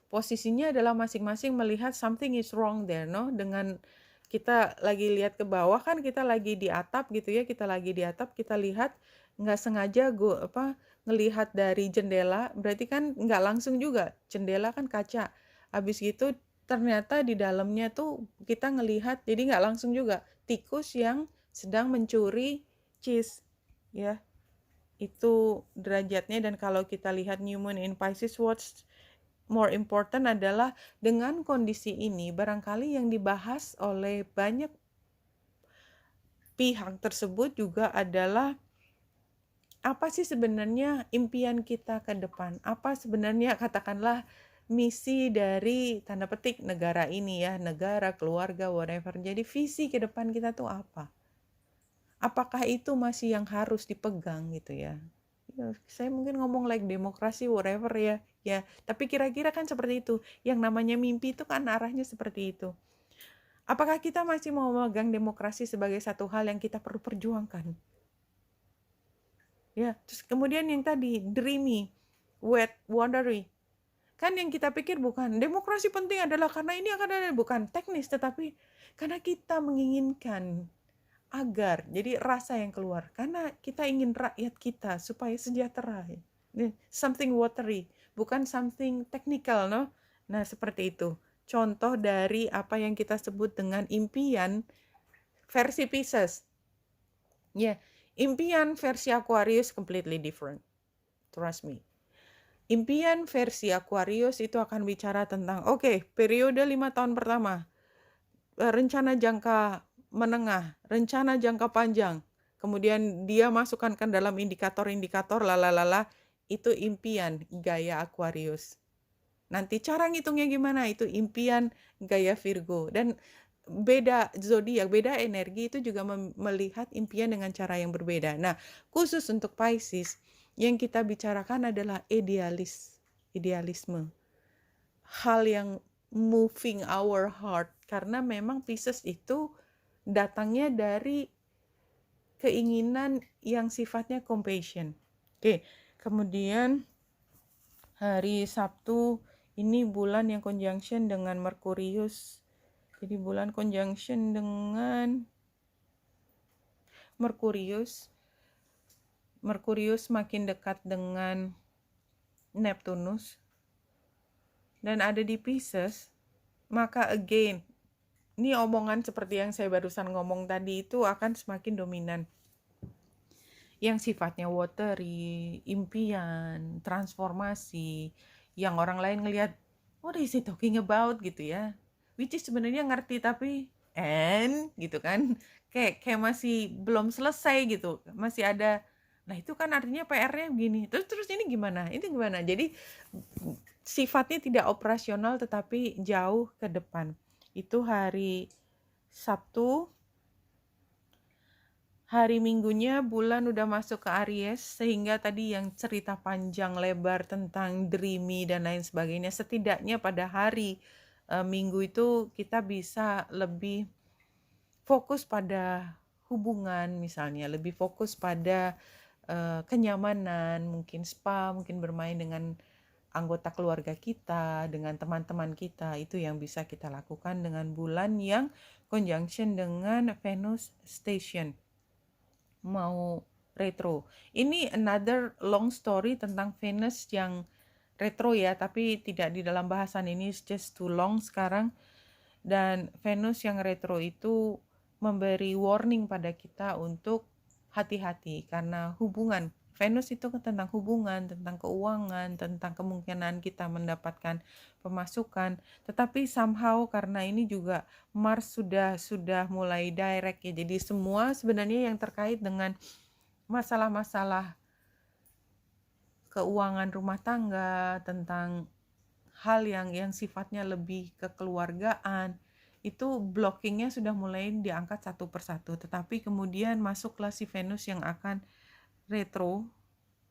posisinya adalah masing-masing melihat something is wrong there, no? Dengan kita lagi lihat ke bawah kan, kita lagi di atap gitu ya, kita lagi di atap, kita lihat nggak sengaja ngelihat dari jendela, berarti kan nggak langsung juga, jendela kan kaca. Habis gitu ternyata di dalamnya tuh kita ngelihat, jadi nggak langsung juga, tikus yang sedang mencuri cheese, ya. Itu derajatnya. Dan kalau kita lihat New Moon in Pisces, what's more important adalah dengan kondisi ini barangkali yang dibahas oleh banyak pihak tersebut juga adalah apa sih sebenarnya impian kita ke depan, apa sebenarnya katakanlah misi dari tanda petik negara ini ya, negara, keluarga, whatever. Jadi visi ke depan kita tuh apa? Apakah itu masih yang harus dipegang gitu ya? Saya mungkin ngomong like demokrasi whatever ya, tapi kira-kira kan seperti itu. Yang namanya mimpi itu kan arahnya seperti itu. Apakah kita masih mau memegang demokrasi sebagai satu hal yang kita perlu perjuangkan? Ya, terus kemudian yang tadi dreamy, wet, watery. Kan yang kita pikir bukan demokrasi penting adalah karena ini akan ada, bukan teknis, tetapi karena kita menginginkan agar jadi rasa yang keluar karena kita ingin rakyat kita supaya sejahtera, something watery, bukan something technical, no? Nah seperti itu contoh dari apa yang kita sebut dengan impian versi Pisces. Impian versi Aquarius completely different, trust me. Impian versi Aquarius itu akan bicara tentang periode 5 tahun pertama, rencana jangka menengah, rencana jangka panjang, kemudian dia masukkan ke dalam indikator-indikator itu impian gaya Aquarius. Nanti cara ngitungnya gimana, itu impian gaya Virgo. Dan beda zodiak, beda energi itu juga melihat impian dengan cara yang berbeda. Nah, khusus untuk Pisces, yang kita bicarakan adalah idealisme. Hal yang moving our heart, karena memang Pisces itu datangnya dari keinginan yang sifatnya compassion. Kemudian hari Sabtu ini bulan yang conjunction dengan Merkurius. Jadi bulan conjunction dengan Merkurius makin dekat dengan Neptunus dan ada di Pisces, maka again, ini omongan seperti yang saya barusan ngomong tadi itu akan semakin dominan. Yang sifatnya watery, impian, transformasi, yang orang lain ngelihat, what is he talking about gitu ya. Which is sebenarnya ngerti tapi gitu kan. Kayak masih belum selesai gitu. Masih ada, nah itu kan artinya PR-nya begini. Terus ini gimana? Ini gimana? Jadi sifatnya tidak operasional tetapi jauh ke depan. Itu hari Sabtu. hari Minggunya bulan udah masuk ke Aries, sehingga tadi yang cerita panjang lebar tentang dreamy dan lain sebagainya, setidaknya pada hari Minggu itu kita bisa lebih fokus pada hubungan misalnya, lebih fokus pada kenyamanan, mungkin spa, mungkin bermain dengan anggota keluarga kita, dengan teman-teman kita. Itu yang bisa kita lakukan dengan bulan yang conjunction dengan Venus station, mau retro. Ini another long story tentang Venus yang retro ya, tapi tidak di dalam bahasan ini, it's just too long sekarang. Dan Venus yang retro itu memberi warning pada kita untuk hati-hati, karena hubungan. Venus itu tentang hubungan, tentang keuangan, tentang kemungkinan kita mendapatkan pemasukan. Tetapi somehow karena ini juga Mars sudah mulai direct ya. Jadi semua sebenarnya yang terkait dengan masalah-masalah keuangan rumah tangga, tentang hal yang sifatnya lebih kekeluargaan, itu blockingnya sudah mulai diangkat satu persatu. Tetapi kemudian masuklah si Venus yang akan retro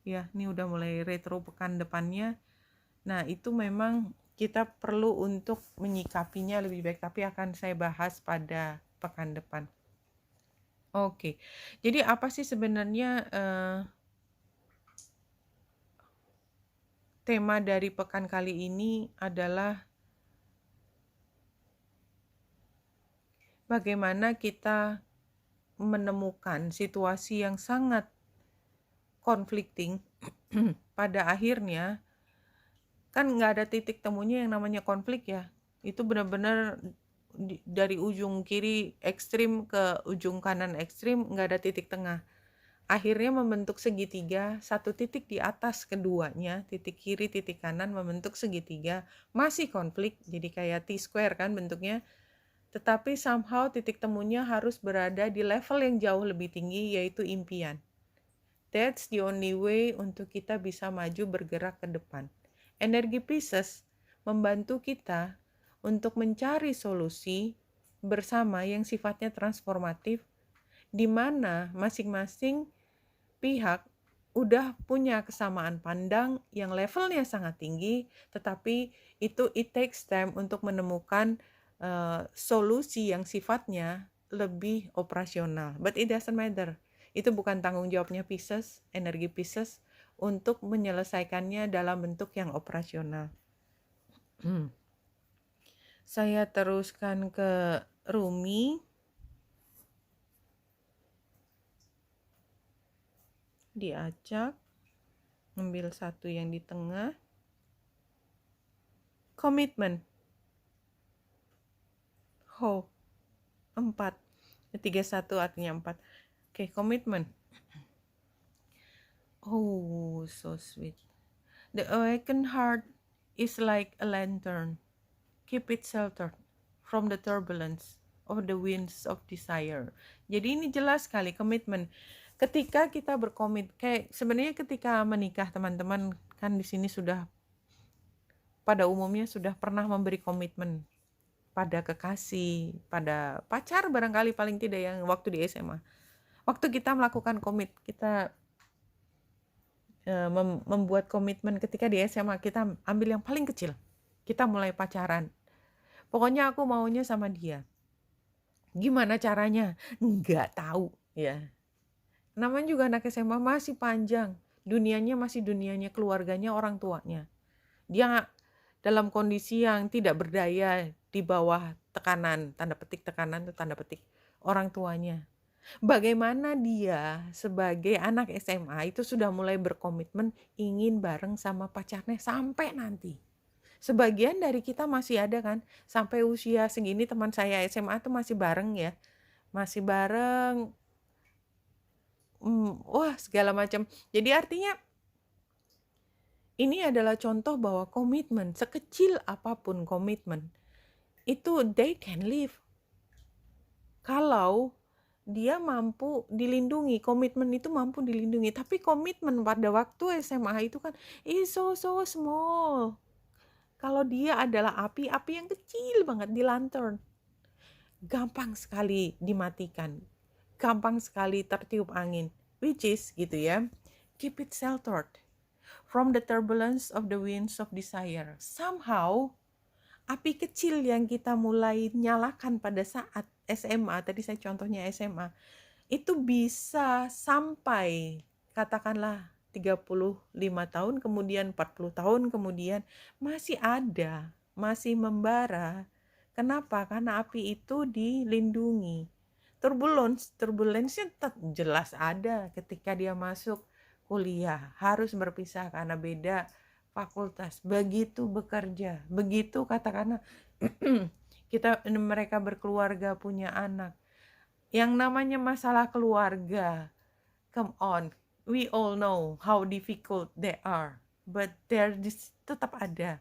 ya, ini udah mulai retro pekan depannya. Nah itu memang kita perlu untuk menyikapinya lebih baik, tapi akan saya bahas pada pekan depan. Oke, jadi apa sih sebenarnya tema dari pekan kali ini adalah bagaimana kita menemukan situasi yang sangat conflicting pada akhirnya kan nggak ada titik temunya yang namanya konflik ya. Itu benar-benar dari ujung kiri ekstrim ke ujung kanan ekstrim, nggak ada titik tengah. Akhirnya membentuk segitiga, satu titik di atas keduanya, titik kiri, titik kanan membentuk segitiga, masih konflik, jadi kayak T-square kan bentuknya. Tetapi somehow titik temunya harus berada di level yang jauh lebih tinggi, yaitu impian. That's the only way untuk kita bisa maju bergerak ke depan. Energi Pisces membantu kita untuk mencari solusi bersama yang sifatnya transformatif, di mana masing-masing pihak udah punya kesamaan pandang yang levelnya sangat tinggi, tetapi itu it takes time untuk menemukan solusi yang sifatnya lebih operasional. But it doesn't matter. Itu bukan tanggung jawabnya Pisces, energi Pisces, untuk menyelesaikannya dalam bentuk yang operasional. Saya teruskan ke Rumi. Diacak. Ambil satu yang di tengah. Komitmen. 4. 31 artinya 4. Oke, komitmen. Oh, so sweet. The awakened heart is like a lantern. Keep it sheltered from the turbulence of the winds of desire. Jadi ini jelas sekali komitmen. Ketika kita berkomit, kayak sebenarnya ketika menikah teman-teman kan di sini sudah pada umumnya sudah pernah memberi komitmen pada kekasih, pada pacar barangkali paling tidak yang waktu di SMA. Waktu kita melakukan kita membuat komitmen ketika di SMA, kita ambil yang paling kecil. Kita mulai pacaran. Pokoknya aku maunya sama dia. Gimana caranya? Nggak tahu ya. Namanya juga anak SMA masih panjang. Dunianya masih dunianya keluarganya, orang tuanya. Dia dalam kondisi yang tidak berdaya di bawah tekanan, tanda petik tekanan itu tanda petik orang tuanya. Bagaimana dia sebagai anak SMA itu sudah mulai berkomitmen ingin bareng sama pacarnya sampai nanti. Sebagian dari kita masih ada kan, sampai usia segini teman saya SMA tuh masih bareng ya. Masih bareng, wah segala macam. Jadi artinya ini adalah contoh bahwa komitmen, sekecil apapun komitmen, itu they can live. Kalau dia mampu dilindungi, komitmen itu mampu dilindungi. Tapi komitmen pada waktu SMA itu kan is so small. Kalau dia adalah api yang kecil banget di lantern, gampang sekali dimatikan. gampang sekali tertiup angin, which is gitu ya, keep it sheltered from the turbulence of the winds of desire. Somehow api kecil yang kita mulai nyalakan pada saat SMA, tadi saya contohnya SMA, itu bisa sampai katakanlah 35 tahun kemudian, 40 tahun kemudian masih ada, masih membara. Kenapa? Karena api itu dilindungi. Turbulensinya tetap jelas ada ketika dia masuk kuliah, harus berpisah karena beda fakultas. Begitu bekerja, begitu katakanlah mereka berkeluarga, punya anak. Yang namanya masalah keluarga, come on, we all know how difficult they are, but tetap ada.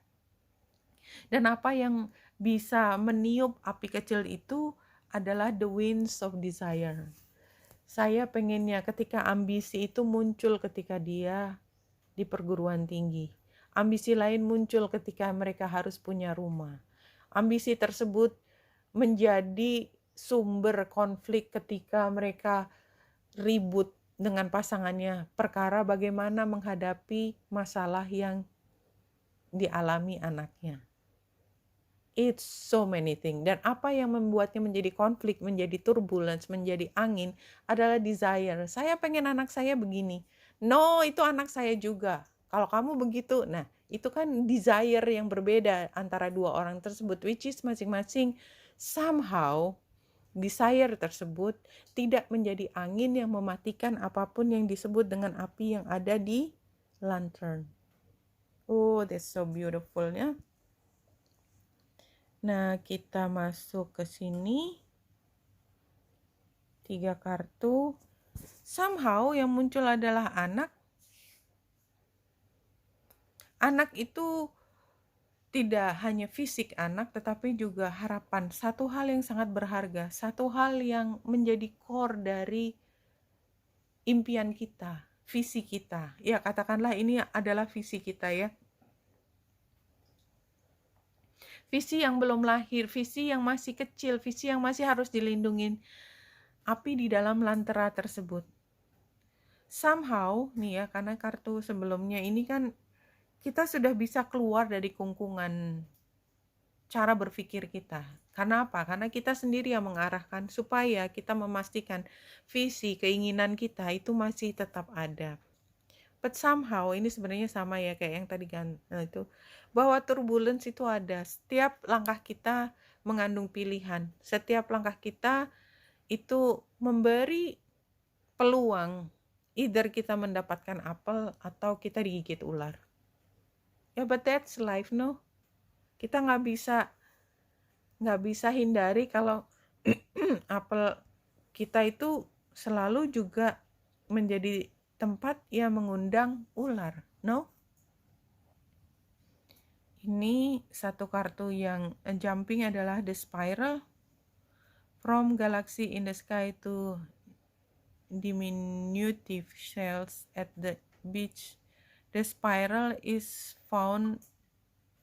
Dan apa yang bisa meniup api kecil itu adalah the winds of desire. Saya pengennya ketika ambisi itu muncul ketika dia di perguruan tinggi. Ambisi lain muncul ketika mereka harus punya rumah. Ambisi tersebut menjadi sumber konflik ketika mereka ribut dengan pasangannya, perkara bagaimana menghadapi masalah yang dialami anaknya. It's so many things. Dan apa yang membuatnya menjadi konflik, menjadi turbulence, menjadi angin adalah desire. Saya pengen anak saya begini. No, itu anak saya juga. Kalau kamu begitu, nah itu kan desire yang berbeda antara dua orang tersebut, which is masing-masing somehow desire tersebut tidak menjadi angin yang mematikan apapun yang disebut dengan api yang ada di lantern. Oh, that's so beautiful ya. Nah, kita masuk ke sini. 3 kartu. Somehow yang muncul adalah anak. Anak itu tidak hanya fisik anak, tetapi juga harapan. Satu hal yang sangat berharga. Satu hal yang menjadi core dari impian kita, visi kita. Ya, katakanlah ini adalah visi kita ya. Visi yang belum lahir, visi yang masih kecil, visi yang masih harus dilindungin. Api di dalam lantera tersebut. Somehow, nih ya, karena kartu sebelumnya ini kan kita sudah bisa keluar dari kungkungan cara berpikir kita. Karena apa? Karena kita sendiri yang mengarahkan supaya kita memastikan visi, keinginan kita itu masih tetap ada. But somehow ini sebenarnya sama ya kayak yang tadi kan itu, bahwa turbulence itu ada. Setiap langkah kita mengandung pilihan. Setiap langkah kita itu memberi peluang, either kita mendapatkan apel atau kita digigit ular. Ya, but that's life, no? Kita nggak bisa hindari kalau apel kita itu selalu juga menjadi tempat yang mengundang ular, no? Ini satu kartu yang jumping adalah the spiral. From galaxy in the sky to diminutive shells at the beach, the spiral is found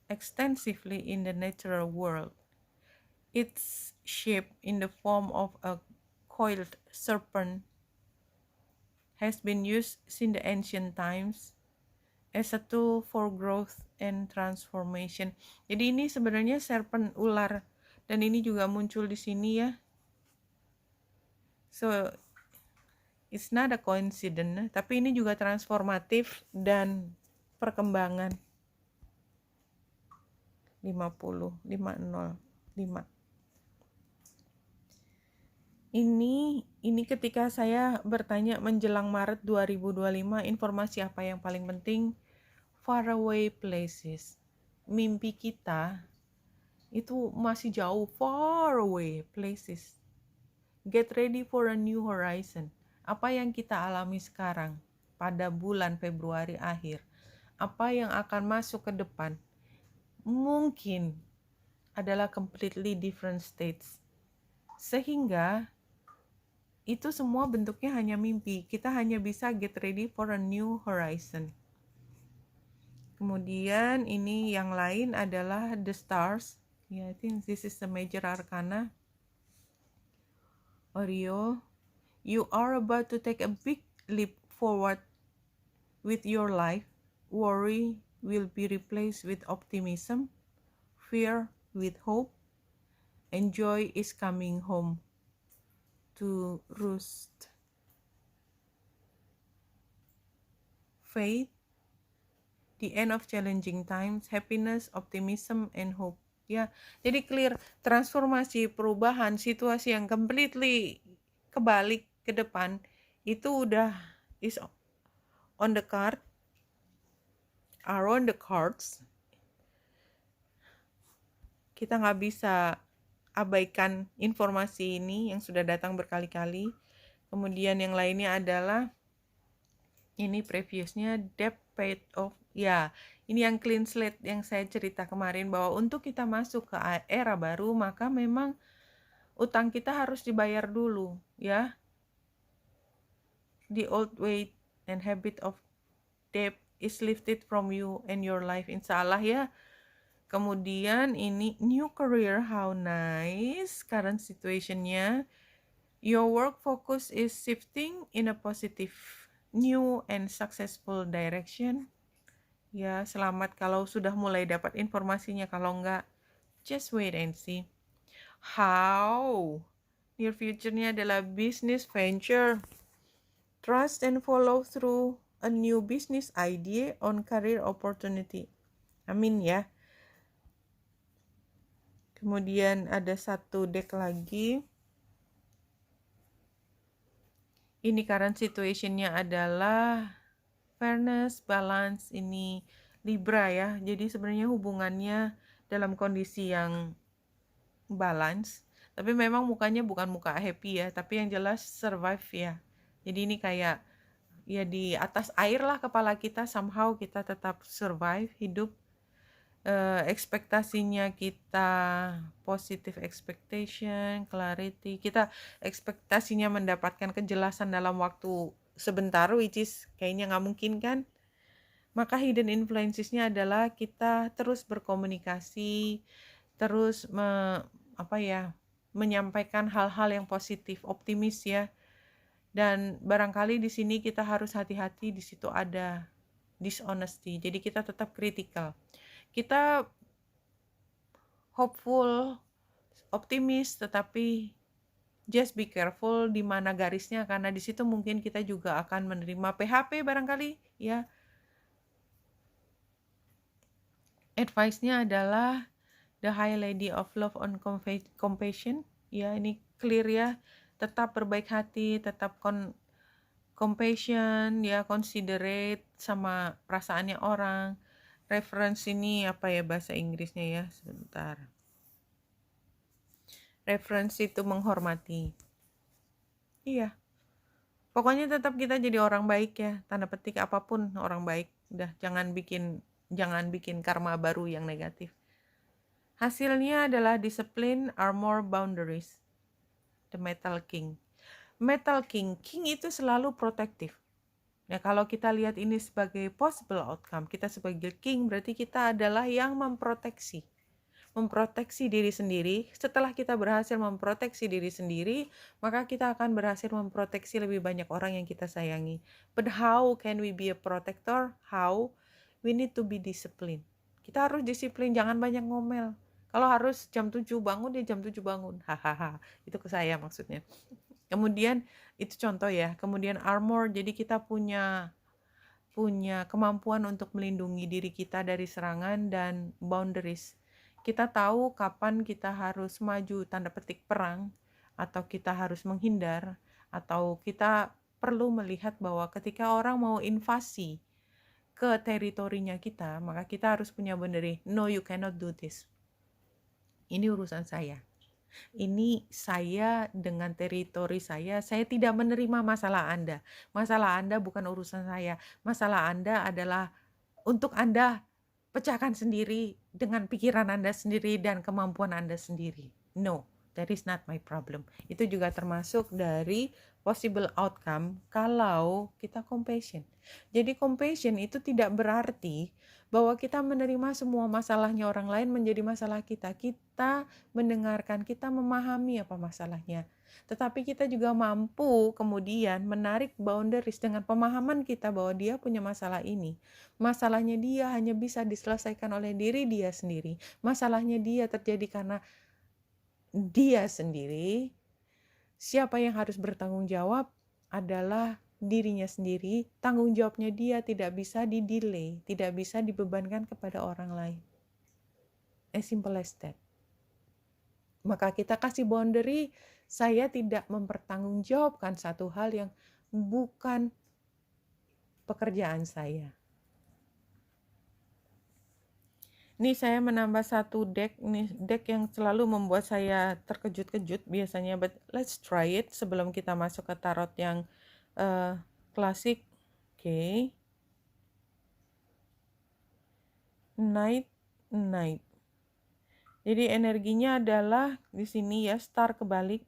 extensively in the natural world. Its shape in the form of a coiled serpent has been used since the ancient times as a tool for growth and transformation. Jadi ini sebenarnya serpent ular dan ini juga muncul di sini ya. So it's not a coincidence, tapi ini juga transformatif dan perkembangan. 505. Ini ketika saya bertanya menjelang Maret 2025, informasi apa yang paling penting? Faraway places. Mimpi kita itu masih jauh, far away places. Get ready for a new horizon. Apa yang kita alami sekarang pada bulan Februari akhir, apa yang akan masuk ke depan, mungkin adalah completely different states. Sehingga itu semua bentuknya hanya mimpi. Kita hanya bisa get ready for a new horizon. Kemudian ini yang lain adalah the stars. I think this is the major arcana. Oreo, You are about to take a big leap forward with your life. Worry will be replaced with optimism, fear with hope, and joy is coming home to roost. Faith, the end of challenging times, happiness, optimism, and hope. Ya, jadi clear, transformasi, perubahan, situasi yang completely kebalik ke depan, itu udah is on the card, are on the cards. Kita nggak bisa abaikan informasi ini yang sudah datang berkali-kali. Kemudian yang lainnya adalah, ini previousnya debt paid off. Ya, ini yang clean slate yang saya cerita kemarin, bahwa untuk kita masuk ke era baru, maka memang utang kita harus dibayar dulu, ya. The old weight and habit of debt is lifted from you and your life, insya Allah ya. Kemudian ini new career, how nice, current situationnya. Your work focus is shifting in a positive, new and successful direction. Ya, selamat kalau sudah mulai dapat informasinya. Kalau enggak, just wait and see. How? Near future-nya adalah business venture. Trust and follow through a new business idea on career opportunity. Amin ya. Kemudian ada satu deck lagi. Ini current situation-nya adalah fairness, balance, ini Libra ya. Jadi sebenarnya hubungannya dalam kondisi yang balance. Tapi memang mukanya bukan muka happy ya, tapi yang jelas survive ya. Jadi ini kayak ya di atas air lah kepala kita, somehow kita tetap survive, hidup. Ekspektasinya kita positive expectation, clarity. Kita ekspektasinya mendapatkan kejelasan dalam waktu sebentar, which is kayaknya nggak mungkin kan. Maka hidden influences-nya adalah kita terus berkomunikasi, terus menyampaikan hal-hal yang positif, optimis ya. Dan barangkali di sini kita harus hati-hati, di situ ada dishonesty. Jadi kita tetap kritikal. Kita hopeful, optimis, tetapi just be careful di mana garisnya, karena di situ mungkin kita juga akan menerima PHP barangkali ya. Advice-nya adalah the High Lady of Love on Compassion. Ya, ini clear ya. Tetap berbaik hati, tetap compassion ya, considerate sama perasaannya orang. Reference ini apa ya bahasa Inggrisnya ya, sebentar. Reference itu menghormati. Iya. Pokoknya tetap kita jadi orang baik ya, tanda petik apapun orang baik. Udah jangan bikin karma baru yang negatif. Hasilnya adalah discipline, armor, boundaries. The Metal King. Metal King itu selalu protektif. Nah, kalau kita lihat ini sebagai possible outcome, kita sebagai king berarti kita adalah yang memproteksi diri sendiri. Setelah kita berhasil memproteksi diri sendiri, maka kita akan berhasil memproteksi lebih banyak orang yang kita sayangi. But how can we be a protector? How? We need to be disciplined. Kita harus disiplin, jangan banyak ngomel. Kalau harus jam 7 bangun, ya jam 7 bangun. Hahaha. Itu ke saya maksudnya. Kemudian itu contoh ya. Kemudian armor, jadi kita punya kemampuan untuk melindungi diri kita dari serangan, dan boundaries. Kita tahu kapan kita harus maju tanda petik perang, atau kita harus menghindar, atau kita perlu melihat bahwa ketika orang mau invasi ke teritorinya kita, maka kita harus punya boundary. No, you cannot do this. Ini urusan saya. Ini saya dengan teritori saya tidak menerima masalah Anda. Masalah Anda bukan urusan saya. Masalah Anda adalah untuk Anda pecahkan sendiri dengan pikiran Anda sendiri dan kemampuan Anda sendiri. No, that is not my problem. Itu juga termasuk dari possible outcome kalau kita compassion. Jadi compassion itu tidak berarti bahwa kita menerima semua masalahnya orang lain menjadi masalah kita. Kita mendengarkan, kita memahami apa masalahnya. Tetapi kita juga mampu kemudian menarik boundaries dengan pemahaman kita bahwa dia punya masalah ini. Masalahnya dia hanya bisa diselesaikan oleh diri dia sendiri. Masalahnya dia terjadi karena dia sendiri. Siapa yang harus bertanggung jawab adalah dirinya sendiri. Tanggung jawabnya dia tidak bisa di-delay, tidak bisa dibebankan kepada orang lain. As simple as that. Maka kita kasih boundary, saya tidak mempertanggungjawabkan satu hal yang bukan pekerjaan saya. Ini saya menambah satu deck, nih deck yang selalu membuat saya terkejut-kejut biasanya, but let's try it sebelum kita masuk ke tarot yang klasik. Oke. Night. Jadi energinya adalah di sini ya, star kebalik.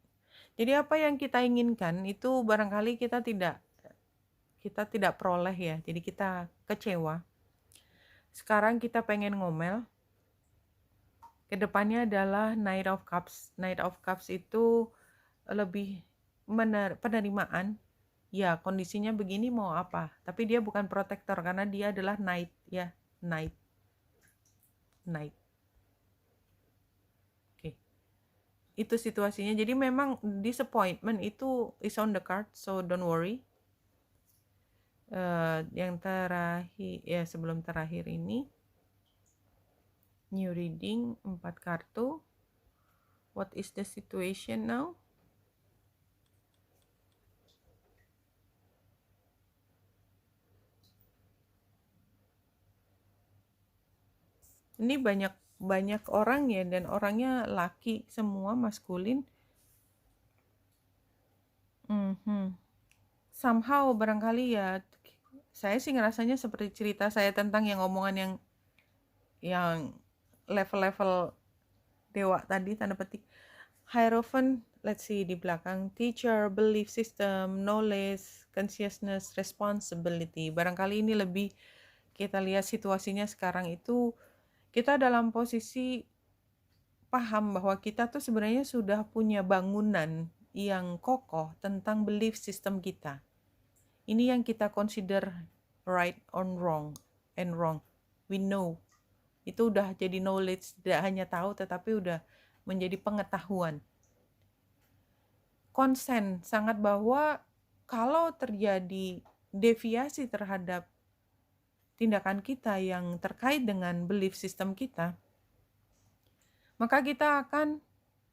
Jadi apa yang kita inginkan itu barangkali kita tidak peroleh ya. Jadi kita kecewa. Sekarang kita pengen ngomel. Kedepannya adalah Knight of Cups. Knight of Cups itu lebih penerimaan. Ya, kondisinya begini mau apa. Tapi dia bukan protektor karena dia adalah Knight ya. Knight. Oke. Itu situasinya. Jadi memang disappointment itu is on the card, so don't worry. Yang terakhir ya, sebelum terakhir ini new reading 4 kartu. What is the situation now? Ini banyak orang ya, dan orangnya laki semua, maskulin. Somehow barangkali ya, saya sih ngerasanya seperti cerita saya tentang yang omongan yang level-level dewa tadi, tanda petik. Hierophant, let's see di belakang, teacher, belief system, knowledge, consciousness, responsibility. Barangkali ini lebih kita lihat situasinya sekarang itu kita dalam posisi paham bahwa kita tuh sebenarnya sudah punya bangunan yang kokoh tentang belief system kita. Ini yang kita consider right or wrong and wrong. We know. Itu udah jadi knowledge, tidak hanya tahu tetapi udah menjadi pengetahuan. Konsen sangat bahwa kalau terjadi deviasi terhadap tindakan kita yang terkait dengan belief system kita, maka kita akan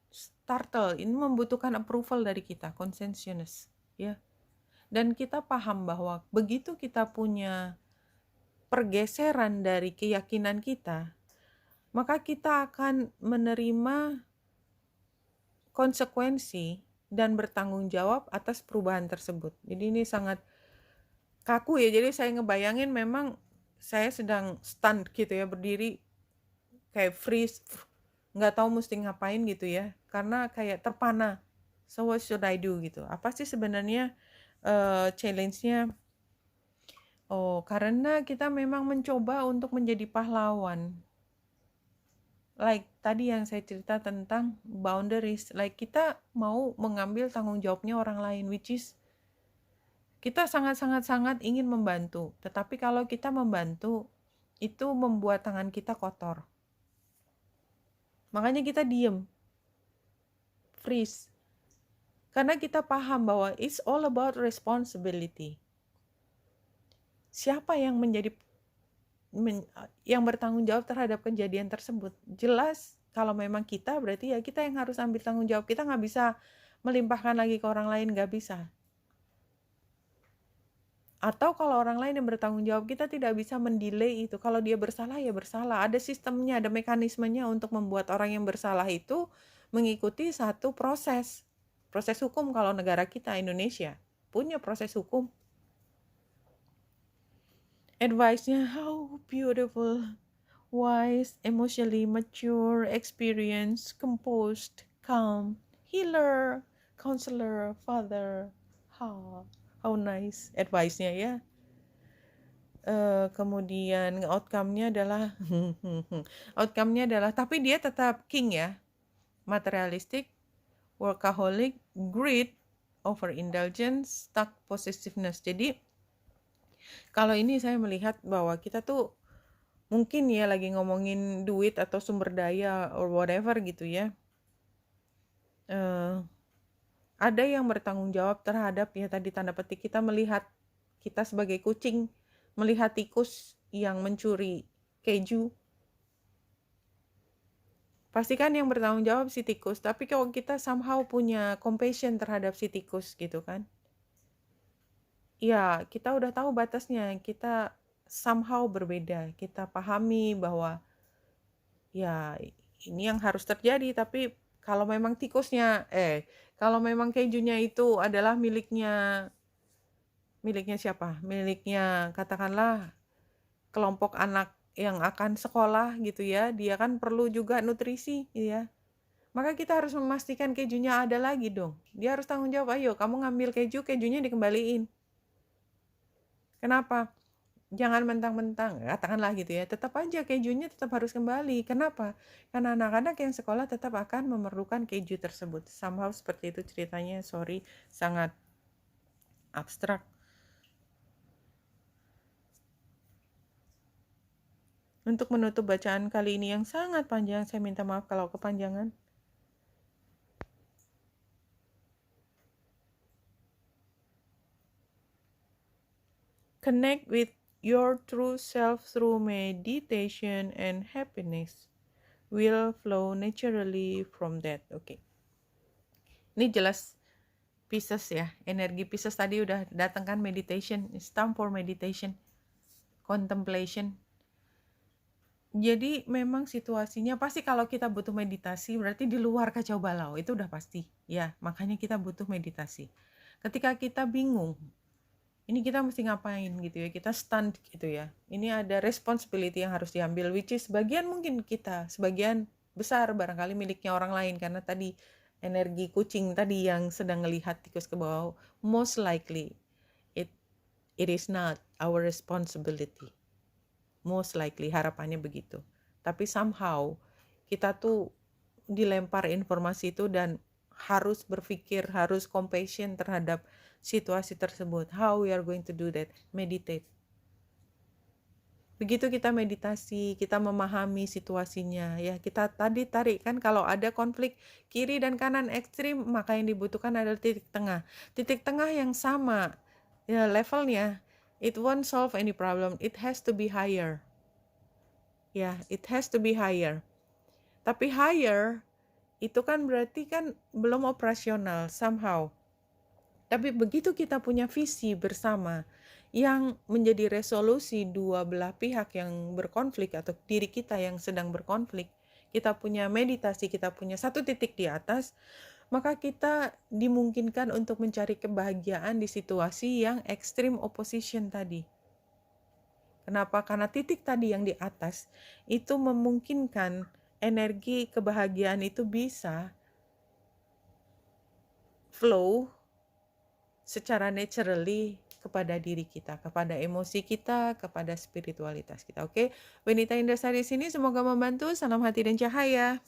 startle. Ini membutuhkan approval dari kita, consensus ya. Dan kita paham bahwa begitu kita punya pergeseran dari keyakinan kita, maka kita akan menerima konsekuensi dan bertanggung jawab atas perubahan tersebut. Jadi ini sangat kaku ya. Jadi saya ngebayangin memang saya sedang stunned gitu ya, berdiri kayak freeze, nggak tahu mesti ngapain gitu ya, karena kayak terpana. So what should I do gitu? Apa sih sebenarnya challenge-nya? Karena kita memang mencoba untuk menjadi pahlawan. Like tadi yang saya cerita tentang boundaries, like kita mau mengambil tanggung jawabnya orang lain, which is kita sangat ingin membantu. Tetapi kalau kita membantu, itu membuat tangan kita kotor. Makanya kita diem, freeze. Karena kita paham bahwa it's all about responsibility. Siapa yang yang bertanggung jawab terhadap kejadian tersebut? Jelas kalau memang kita, berarti ya kita yang harus ambil tanggung jawab. Kita nggak bisa melimpahkan lagi ke orang lain, nggak bisa. Atau kalau orang lain yang bertanggung jawab, kita tidak bisa mendelay itu. Kalau dia bersalah ya bersalah. Ada sistemnya, ada mekanismenya untuk membuat orang yang bersalah itu mengikuti satu proses hukum. Kalau negara kita Indonesia punya proses hukum. Advice-nya, how beautiful, wise, emotionally mature, experienced, composed, calm, healer, counselor, father, How nice advice-nya ya. Kemudian outcome-nya adalah outcome-nya adalah tapi dia tetap king ya. Materialistic, workaholic, greed, overindulgence, stuck possessiveness. Jadi kalau ini saya melihat bahwa kita tuh mungkin ya lagi ngomongin duit atau sumber daya or whatever gitu ya. Ada yang bertanggung jawab terhadap ya tadi tanda petik kita melihat kita sebagai kucing melihat tikus yang mencuri keju. Pastikan yang bertanggung jawab si tikus, tapi kalau kita somehow punya compassion terhadap si tikus gitu kan. Ya, kita udah tahu batasnya, kita somehow berbeda. Kita pahami bahwa ya ini yang harus terjadi, tapi kalau memang kalau memang kejunya itu adalah miliknya siapa? Miliknya katakanlah kelompok anak yang akan sekolah gitu ya, dia kan perlu juga nutrisi gitu ya. Maka kita harus memastikan kejunya ada lagi dong. Dia harus tanggung jawab, ayo kamu ngambil keju, kejunya dikembaliin. Kenapa? Jangan mentang-mentang, katakanlah gitu ya, tetap aja kejunya tetap harus kembali. Kenapa? Karena anak-anak yang sekolah tetap akan memerlukan keju tersebut. Somehow seperti itu ceritanya, sorry, sangat abstrak. Untuk menutup bacaan kali ini yang sangat panjang, saya minta maaf kalau kepanjangan. Connect with your true self through meditation and happiness will flow naturally from that. Oke. Ini jelas Pisces ya. Energi Pisces tadi udah datang kan meditation. It's time for meditation. Contemplation. Jadi memang situasinya pasti kalau kita butuh meditasi berarti di luar kacau balau. Itu udah pasti. Ya, makanya kita butuh meditasi. Ketika kita bingung, ini kita mesti ngapain gitu ya, kita stunned gitu ya. Ini ada responsibility yang harus diambil, which is sebagian mungkin kita, sebagian besar barangkali miliknya orang lain, karena tadi energi kucing tadi yang sedang ngelihat tikus ke bawah, most likely it is not our responsibility. Most likely harapannya begitu. Tapi somehow kita tuh dilempar informasi itu dan harus berpikir, harus compassion terhadap situasi tersebut. How we are going to do that? Meditate. Begitu kita meditasi, kita memahami situasinya ya. Kita tadi tarik kan kalau ada konflik kiri dan kanan ekstrim, maka yang dibutuhkan adalah titik tengah. Titik tengah yang sama ya levelnya. It won't solve any problem. It has to be higher. Ya, it has to be higher. Tapi higher itu kan berarti kan belum operasional somehow. Tapi begitu kita punya visi bersama yang menjadi resolusi dua belah pihak yang berkonflik atau diri kita yang sedang berkonflik, kita punya meditasi, kita punya satu titik di atas, maka kita dimungkinkan untuk mencari kebahagiaan di situasi yang extreme opposition tadi. Kenapa? Karena titik tadi yang di atas itu memungkinkan energi kebahagiaan itu bisa flow secara naturally kepada diri kita, kepada emosi kita, kepada spiritualitas kita. Oke, Wenita Indrasari di sini semoga membantu. Salam hati dan cahaya.